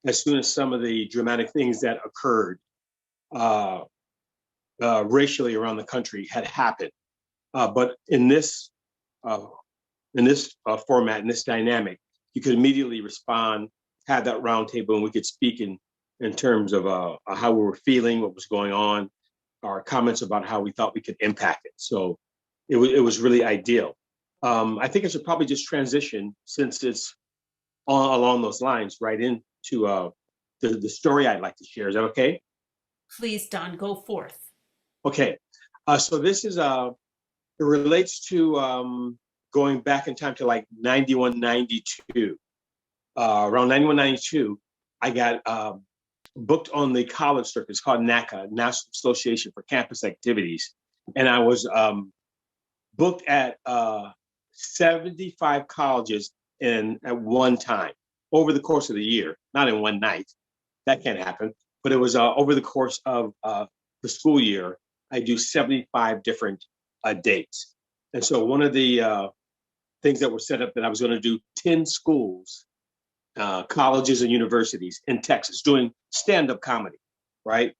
Speaker 9: as soon as some of the dramatic things that occurred racially around the country had happened. But in this format, in this dynamic, you could immediately respond, have that roundtable, and we could speak in terms of how we were feeling, what was going on, our comments about how we thought we could impact it. So it was really ideal. I think I should probably just transition, since it's along those lines, right into the story I'd like to share. Is that okay?
Speaker 2: Please, Don, go forth.
Speaker 9: Okay. So this is, it relates to going back in time to like 91, 92. Around 91, 92, I got booked on the college circuit. It's called NACA, National Association for Campus Activities. And I was booked at 75 colleges at one time over the course of the year, not in one night. That can't happen. But it was over the course of the school year. I do 75 different dates. And so one of the things that were set up, that I was going to do 10 schools, colleges and universities in Texas doing stand-up comedy, right?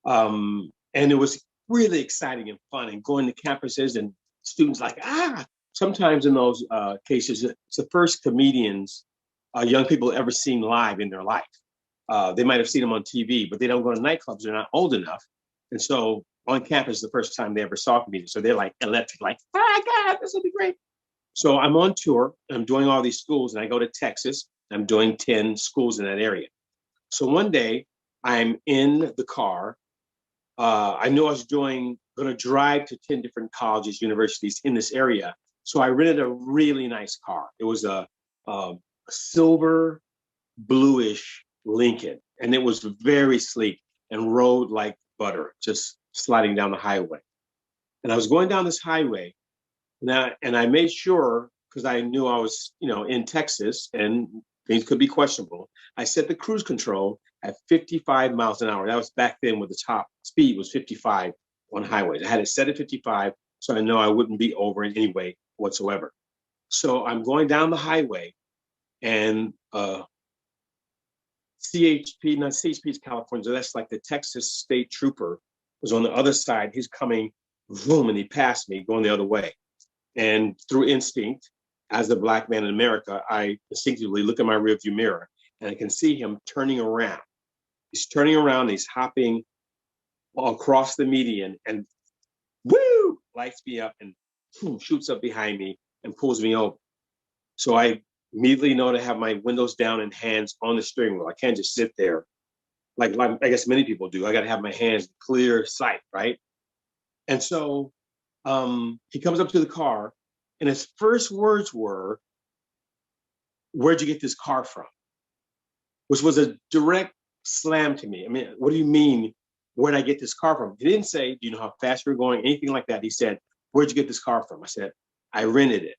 Speaker 9: And it was really exciting and fun, and going to campuses and students like, sometimes in those cases, it's the first comedians young people ever seen live in their life. They might have seen them on TV, but they don't go to nightclubs. They're not old enough. And so on campus, the first time they ever saw comedians. So they're like electric, like, oh my God, this will be great. So I'm on tour, I'm doing all these schools, and I go to Texas. I'm doing 10 schools in that area. So one day I'm in the car. I knew I was going to drive to 10 different colleges, universities in this area. So I rented a really nice car. It was a silver bluish Lincoln, and it was very sleek and rode like butter, just sliding down the highway. And I was going down this highway, and I made sure, because I knew I was, in Texas and things could be questionable. I set the cruise control at 55 miles an hour. That was back then, when the top speed was 55 on highways. I had it set at 55, so I know I wouldn't be over in any way whatsoever. So I'm going down the highway, and CHP, not CHP, it's California, so that's like the Texas State Trooper, was on the other side. He's coming, boom, and he passed me going the other way. And through instinct, as a Black man in America, I instinctively look in my rearview mirror, and I can see him turning around. He's turning around, he's hopping across the median, and woo, lights me up and boom, shoots up behind me and pulls me over. So I immediately know to have my windows down and hands on the steering wheel. I can't just sit there like I guess many people do. I got to have my hands clear sight, right? And so he comes up to the car, and his first words were, "Where'd you get this car from?" Which was a direct slam to me. I mean, what do you mean, where'd I get this car from? He didn't say, "Do you know how fast we're going?" Anything like that. He said, "Where'd you get this car from?" I said, "I rented it."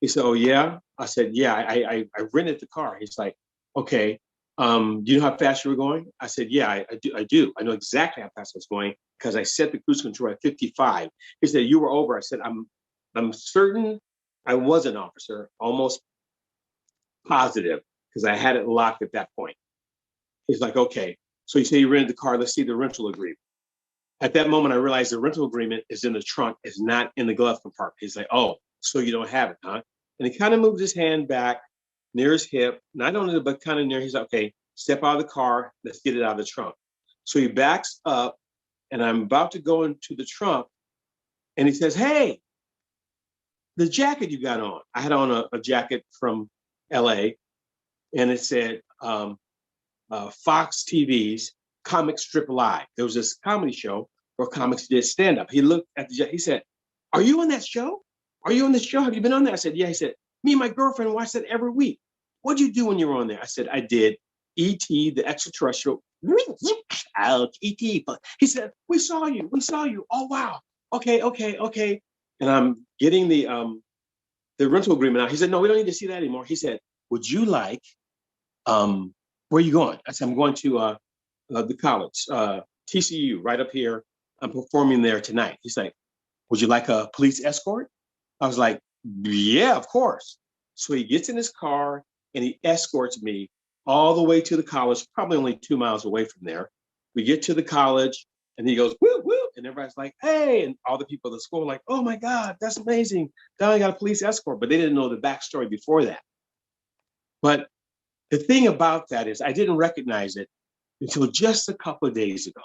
Speaker 9: He said, "Oh, yeah?" I said, "Yeah, I rented the car." He's like, "Okay, do you know how fast you were going?" I said, "Yeah, I do. I know exactly how fast I was going because I set the cruise control at 55. He said, "You were over." I said, I'm certain I was an officer, almost positive, because I had it locked at that point." He's like, "Okay, so you say you rented the car. Let's see the rental agreement." At that moment, I realized the rental agreement is in the trunk, is not in the glove compartment. He's like, "Oh, so you don't have it, huh?" And he kind of moved his hand back near his hip, not only, but kind of near. He's like, "Okay, step out of the car. Let's get it out of the trunk." So he backs up, and I'm about to go into the trunk, and he says, "Hey, the jacket you got on." I had on a jacket from LA, and it said Fox TV's Comic Strip Live. There was this comedy show where comics did stand up. He looked at the jacket. He said, "Are you on that show? Are you on the show? Have you been on that?" I said, "Yeah." He said, "Me and my girlfriend watch that every week. What'd you do when you were on there?" I said, "I did E.T. the extraterrestrial." Ouch, E.T. But he said, We saw you. Oh, wow. Okay. And I'm getting the rental agreement out. He said, "No, we don't need to see that anymore." He said, "Would you like, where are you going?" I said, "I'm going to the college, TCU, right up here. I'm performing there tonight." He's like, "Would you like a police escort?" I was like, "Yeah, of course." So he gets in his car and he escorts me all the way to the college, probably only 2 miles away from there. We get to the college and he goes, "Woo, woo." And everybody's like, "Hey." And all the people at the school are like, "Oh my God, that's amazing. Now I got a police escort." But they didn't know the backstory before that. But the thing about that is I didn't recognize it until just a couple of days ago.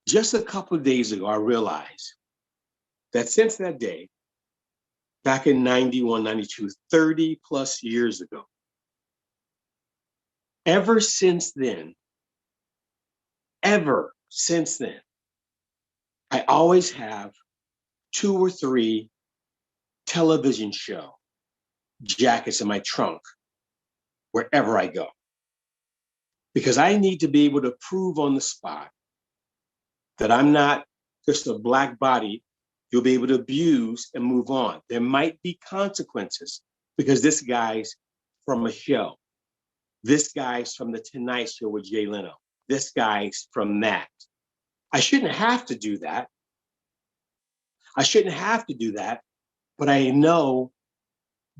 Speaker 9: Just a couple of days ago, I realized that since that day, back in 91, 92, 30 plus years ago, ever since then, I always have 2 or 3 television show jackets in my trunk wherever I go. Because I need to be able to prove on the spot that I'm not just a black body you'll be able to abuse and move on. There might be consequences because this guy's from a show. This guy's from the Tonight Show with Jay Leno. This guy's from that. I shouldn't have to do that. But I know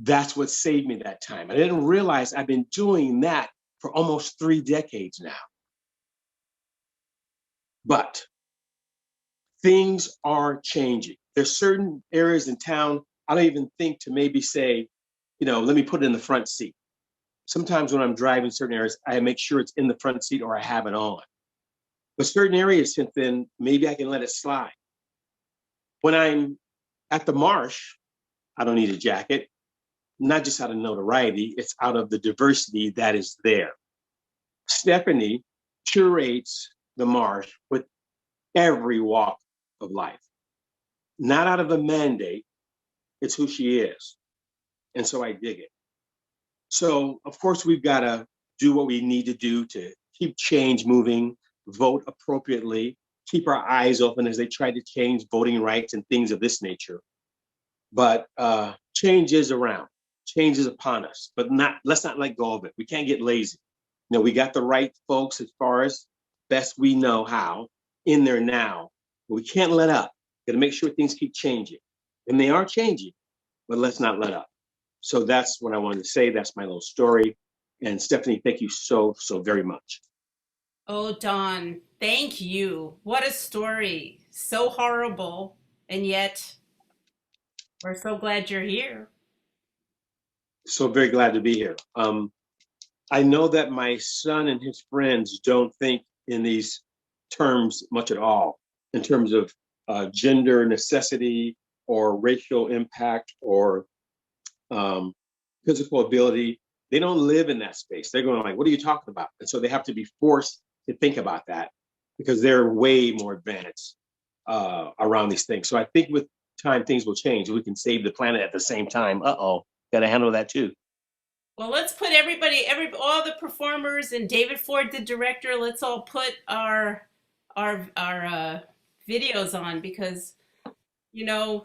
Speaker 9: that's what saved me that time. I didn't realize I've been doing that for almost 3 decades now. But things are changing. There's certain areas in town, I don't even think to maybe say, let me put it in the front seat. Sometimes when I'm driving certain areas, I make sure it's in the front seat or I have it on. But certain areas, since then, maybe I can let it slide. When I'm at the Marsh, I don't need a jacket, not just out of notoriety, it's out of the diversity that is there. Stephanie curates the Marsh with every walk of life. Not out of a mandate, it's who she is. And so I dig it. So, of course, we've got to do what we need to do to keep change moving, vote appropriately, keep our eyes open as they try to change voting rights and things of this nature. But change is around. Change is upon us, but let's not let go of it. We can't get lazy. We got the right folks as far as best we know how in there now, but we can't let up. Got to make sure things keep changing. And they are changing, but let's not let up. So that's what I wanted to say. That's my little story. And Stephanie, thank you so very much.
Speaker 2: Oh, Don, thank you. What a story. So horrible. And yet, we're so glad you're here.
Speaker 9: So very glad to be here. I know that my son and his friends don't think in these terms much at all, in terms of gender necessity or racial impact or physical ability. they don't live in that space. They're going like, what are you talking about? And so they have to be forced to think about that because they're way more advanced around these things. So I think with time, things will change. We can save the planet at the same time. Got to handle that too.
Speaker 2: Well, let's put all the performers and David Ford, the director, let's all put our videos on because, you know,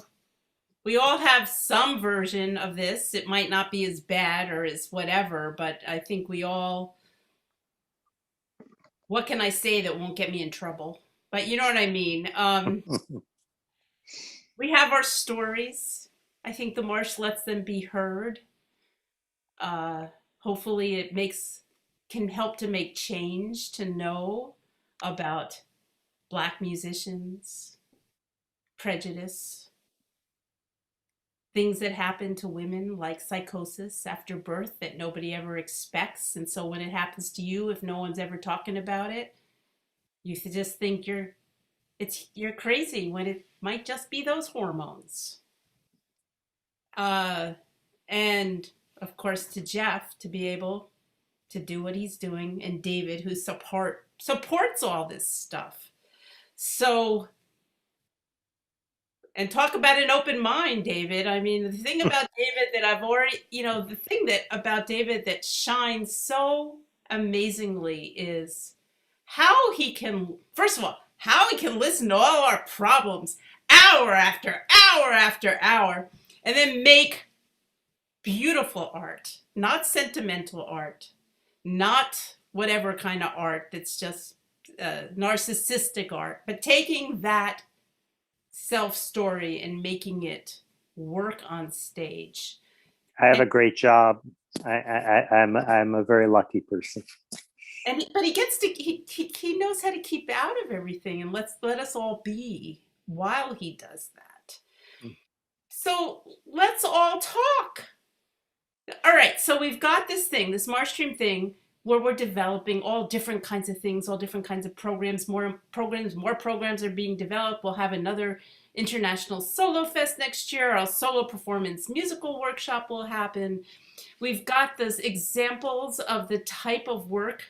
Speaker 2: we all have some version of this. It might not be as bad or as whatever, but I think we all, what can I say that won't get me in trouble? But you know what I mean? We have our stories. I think the Marsh lets them be heard. Hopefully it can help to make change, to know about Black musicians, prejudice, things that happen to women like psychosis after birth that nobody ever expects. And so when it happens to you, if no one's ever talking about it, you just think you're crazy when it might just be those hormones. And of course to Geoff to be able to do what he's doing, and David who supports all this stuff. So, and talk about an open mind, David. I mean, the thing about David about David that shines so amazingly is how he can, first of all, how he can listen to all our problems hour after hour after hour and then make beautiful art, not sentimental art, not whatever kind of art that's just narcissistic art, but taking that self-story and making it work on stage.
Speaker 5: I have a great job. I'm a very lucky person.
Speaker 2: But he knows how to keep out of everything and let us all be while he does that. So let's all talk. All right, so we've got this MarshStream thing, where we're developing all different kinds of things, all different kinds of programs, more programs are being developed. We'll have another International Solo Fest next year. Our solo performance musical workshop will happen. We've got those examples of the type of work,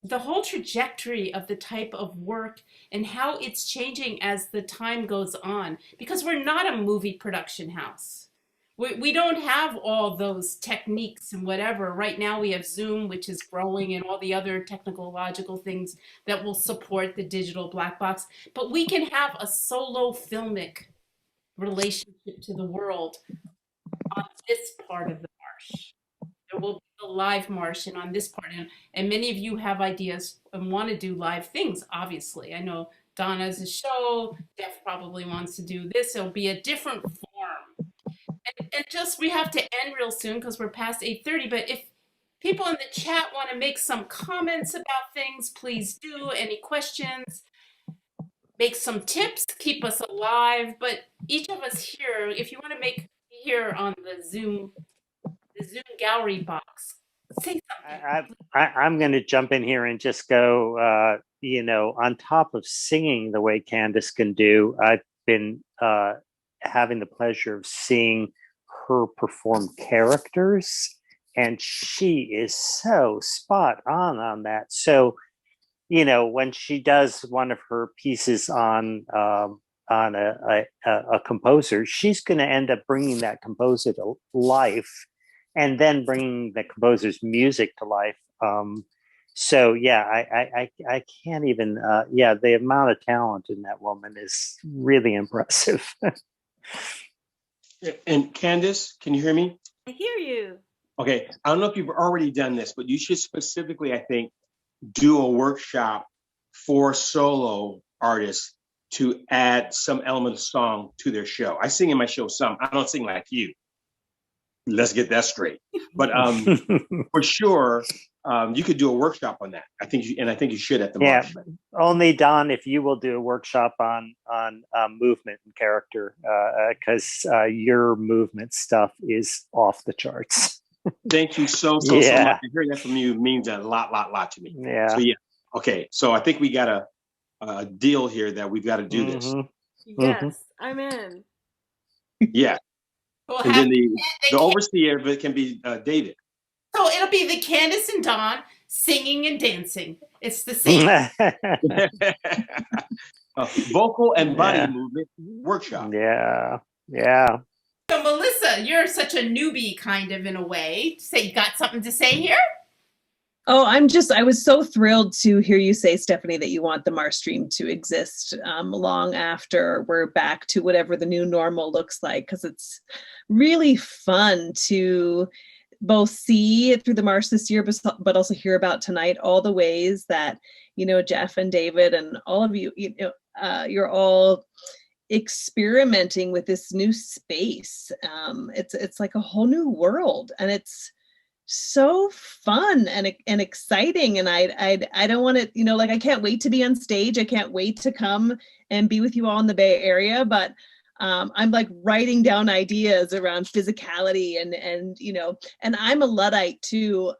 Speaker 2: the whole trajectory of the type of work and how it's changing as the time goes on, because we're not a movie production house. We don't have all those techniques and whatever. Right now we have Zoom, which is growing, and all the other technological things that will support the digital black box. But we can have a solo filmic relationship to the world on this part of the Marsh. There will be a live Marsh, and on this part, and many of you have ideas and want to do live things, obviously. I know Donna has a show, Geoff probably wants to do this. It'll be a different form. And just, we have to end real soon because we're past 8:30, but if people in the chat want to make some comments about things, please do. Any questions, make some tips, keep us alive. But each of us here, if you want to make here on the Zoom gallery box, say something.
Speaker 5: I'm going to jump in here and just go, on top of singing the way Candace can do, I've been having the pleasure of seeing her perform characters, and she is so spot on that. So, when she does one of her pieces on a composer, she's going to end up bringing that composer to life, and then bringing the composer's music to life. So yeah, I can't even. The amount of talent in that woman is really impressive.
Speaker 9: And Candace, can you hear me?
Speaker 3: I hear you.
Speaker 9: Okay, I don't know if you've already done this, but you should specifically, I think, do a workshop for solo artists to add some element of song to their show. I sing in my show some. I don't sing like you. Let's get that straight. But for sure, you could do a workshop on that. I think you should at the Marsh.
Speaker 5: Yeah, only Don, if you will do a workshop on movement and character, because your movement stuff is off the charts.
Speaker 9: Thank you so much. Hearing that from you means a lot to me.
Speaker 5: Yeah.
Speaker 9: So yeah. Okay. So I think we got a deal here that we've got to do this.
Speaker 3: Yes, I'm in.
Speaker 9: Yeah. Well, and then the overseer of it can be David.
Speaker 2: So it'll be the Candace and Don singing and dancing. It's the same.
Speaker 9: Vocal and body movement workshop.
Speaker 5: Yeah.
Speaker 2: So Melissa, you're such a newbie kind of in a way. Say you got something to say here?
Speaker 4: Oh, I was so thrilled to hear you say, Stephanie, that you want the MarshStream to exist long after we're back to whatever the new normal looks like, because it's really fun to both see through the Marsh this year, but also hear about tonight all the ways that, Geoff and David and all of you, you're all experimenting with this new space. It's like a whole new world, and it's so fun and exciting. And I don't want to, I can't wait to be on stage. I can't wait to come and be with you all in the Bay Area, but I'm like writing down ideas around physicality and I'm a Luddite too,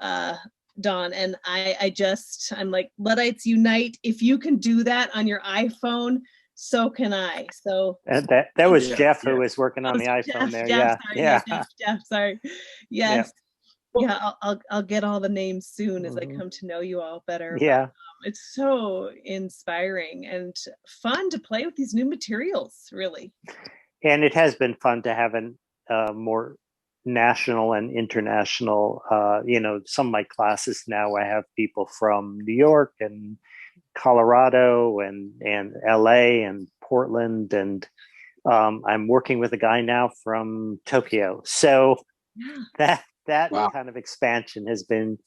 Speaker 4: Dawn. And I'm like, Luddites unite. If you can do that on your iPhone, so can I. So
Speaker 5: that was Geoff who was working on the iPhone there.
Speaker 4: Geoff, sorry. Yes. Yeah, I'll get all the names soon as I come to know you all better.
Speaker 5: Yeah.
Speaker 4: But, it's so inspiring and fun to play with these new materials, really.
Speaker 5: And it has been fun to have a more national and international, some of my classes now, I have people from New York and Colorado and LA and Portland, and I'm working with a guy now from Tokyo. So that kind of expansion has been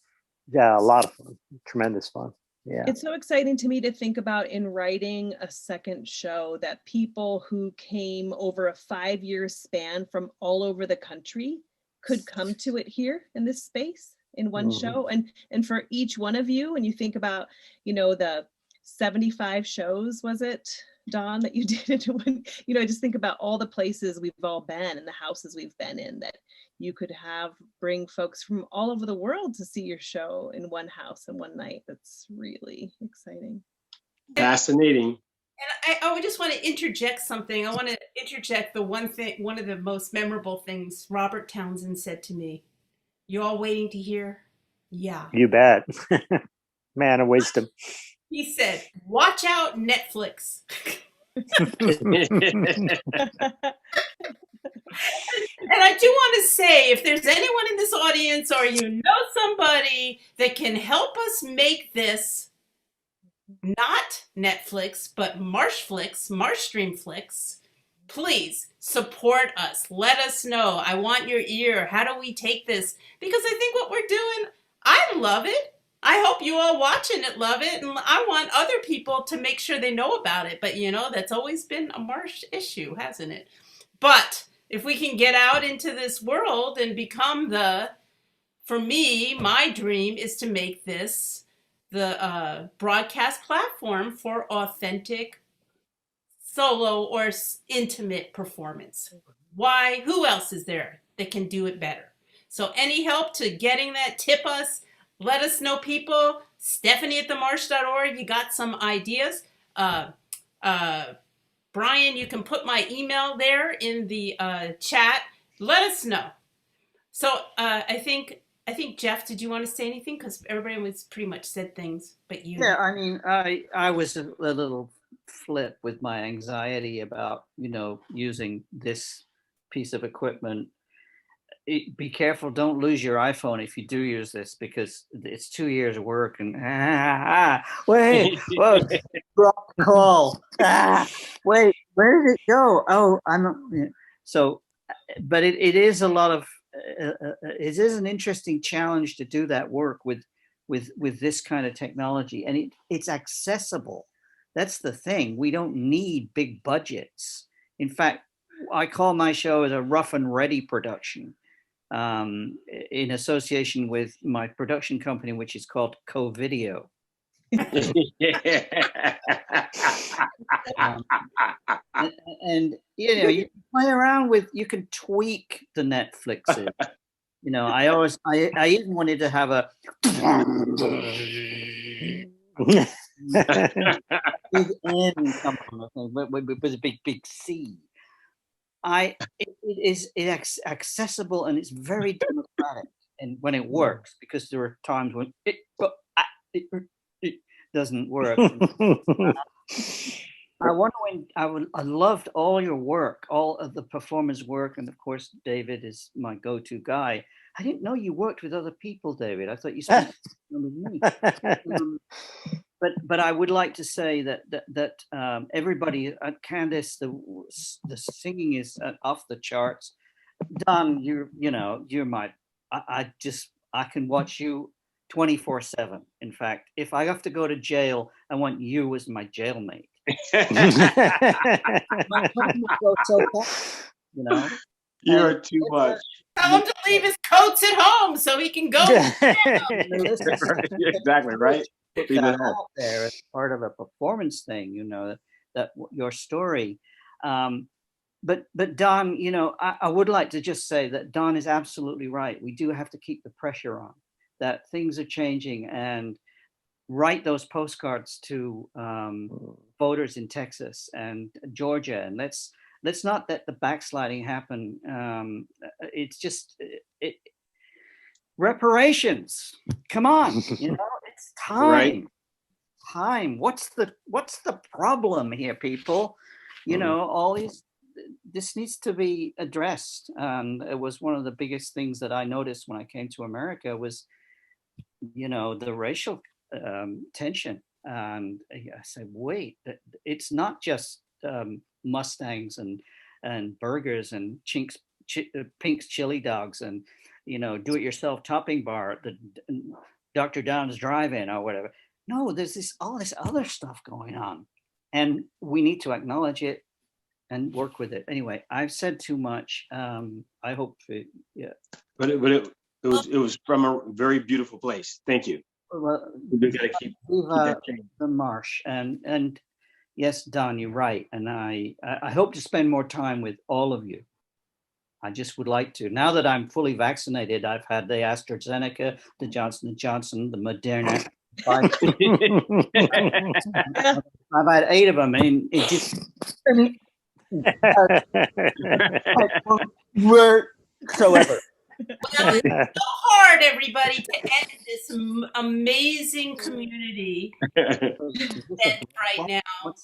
Speaker 5: a lot of fun, tremendous fun. Yeah.
Speaker 4: It's so exciting to me to think about in writing a second show that people who came over a 5-year span from all over the country could come to it here in this space in one show. And for each one of you, and you think about, the 75 shows, was it, Dawn, that you did into one, just think about all the places we've all been and the houses we've been in, that you could bring folks from all over the world to see your show in one house in one night. That's really exciting.
Speaker 9: Fascinating.
Speaker 2: And I just want to interject something. I want to interject one of the most memorable things Robert Townsend said to me. You all waiting to hear? Yeah.
Speaker 5: You bet. Man of wisdom.
Speaker 2: He said, watch out, Netflix. And I do want to say, if there's anyone in this audience or somebody that can help us make this not Netflix, but MarshStream Flix, please support us. Let us know. I want your ear. How do we take this? Because I think what we're doing, I love it. I hope you all watching it love it. And I want other people to make sure they know about it. But, that's always been a Marsh issue, hasn't it? But if we can get out into this world and become for me, my dream is to make this the broadcast platform for authentic solo or intimate performance. Why? Who else is there that can do it better? So any help to getting that, tip us, let us know, people. Stephanie at themarsh.org, you got some ideas. Brian, you can put my email there in the chat. Let us know. So I think, Geoff, did you want to say anything? Because everybody was pretty much said things, but you.
Speaker 8: Yeah, I mean, I was a little flip with my anxiety about, using this piece of equipment. Be careful, don't lose your iPhone if you do use this, because it's 2 years of work and wait, whoa, drop the call. Wait, where did it go? Oh, so, but it is a lot of it is an interesting challenge to do that work with this kind of technology, and it's accessible. That's the thing. We don't need big budgets. In fact, I call my show as a rough and ready production. In association with my production company, which is called Co-Video. And you play around with, you can tweak the Netflixes. I even wanted to have a big N with a big C. It is accessible, and it's very democratic, and when it works, because there are times when it doesn't work. I loved all your work, all of the performance work, and of course, David is my go-to guy. I didn't know you worked with other people, David. I thought you spent time with me. But I would like to say that everybody, Candace, the singing is off the charts. Don, you're my. I can watch you 24/7. In fact, if I have to go to jail, I want you as my jailmate.
Speaker 9: You're too much.
Speaker 2: Tell him to leave his coats at home so he can go.
Speaker 9: Exactly right.
Speaker 8: Out there as part of a performance thing, that your story. But Don, I would like to just say that Don is absolutely right. We do have to keep the pressure on, that things are changing, and write those postcards to voters in Texas and Georgia, and let's not let the backsliding happen. It's just reparations. Come on, it's time.
Speaker 9: Right.
Speaker 8: Time. What's the problem here, people? This needs to be addressed. And it was one of the biggest things that I noticed when I came to America was, the racial tension. And I said, wait, it's not just Mustangs and burgers and Pink's chili dogs and do-it-yourself topping bar at the Dr. Don's drive-in or whatever. No, there's all this other stuff going on, and we need to acknowledge it and work with it. Anyway, I've said too much. I hope
Speaker 9: But it was from a very beautiful place. Thank you.
Speaker 8: Well,
Speaker 9: We gotta keep that change.
Speaker 8: the Marsh, and yes, Don, you're right. And I hope to spend more time with all of you. I just would like to. Now that I'm fully vaccinated, I've had the AstraZeneca, the Johnson & Johnson, the Moderna. I've had 8 of them, and it just whatsoever.
Speaker 2: Well, it's so hard, everybody, to end this amazing community right now.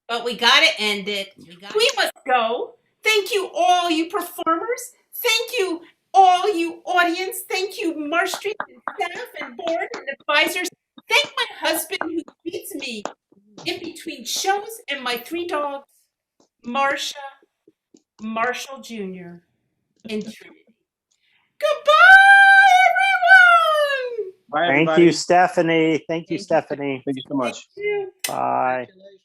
Speaker 2: But we got to end it. We must go. Thank you, all you performers. Thank you, all you audience. Thank you, MarshStream and staff and board and advisors. Thank my husband who feeds me in between shows, and my 3 dogs, Marsha, Marshall Jr., and Trinity. Goodbye, everyone.
Speaker 9: Bye,
Speaker 5: Thank
Speaker 9: everybody.
Speaker 5: you, Stephanie. Thank you, Stephanie.
Speaker 9: Thank you so much.
Speaker 2: Thank you.
Speaker 5: Bye.
Speaker 8: Congratulations.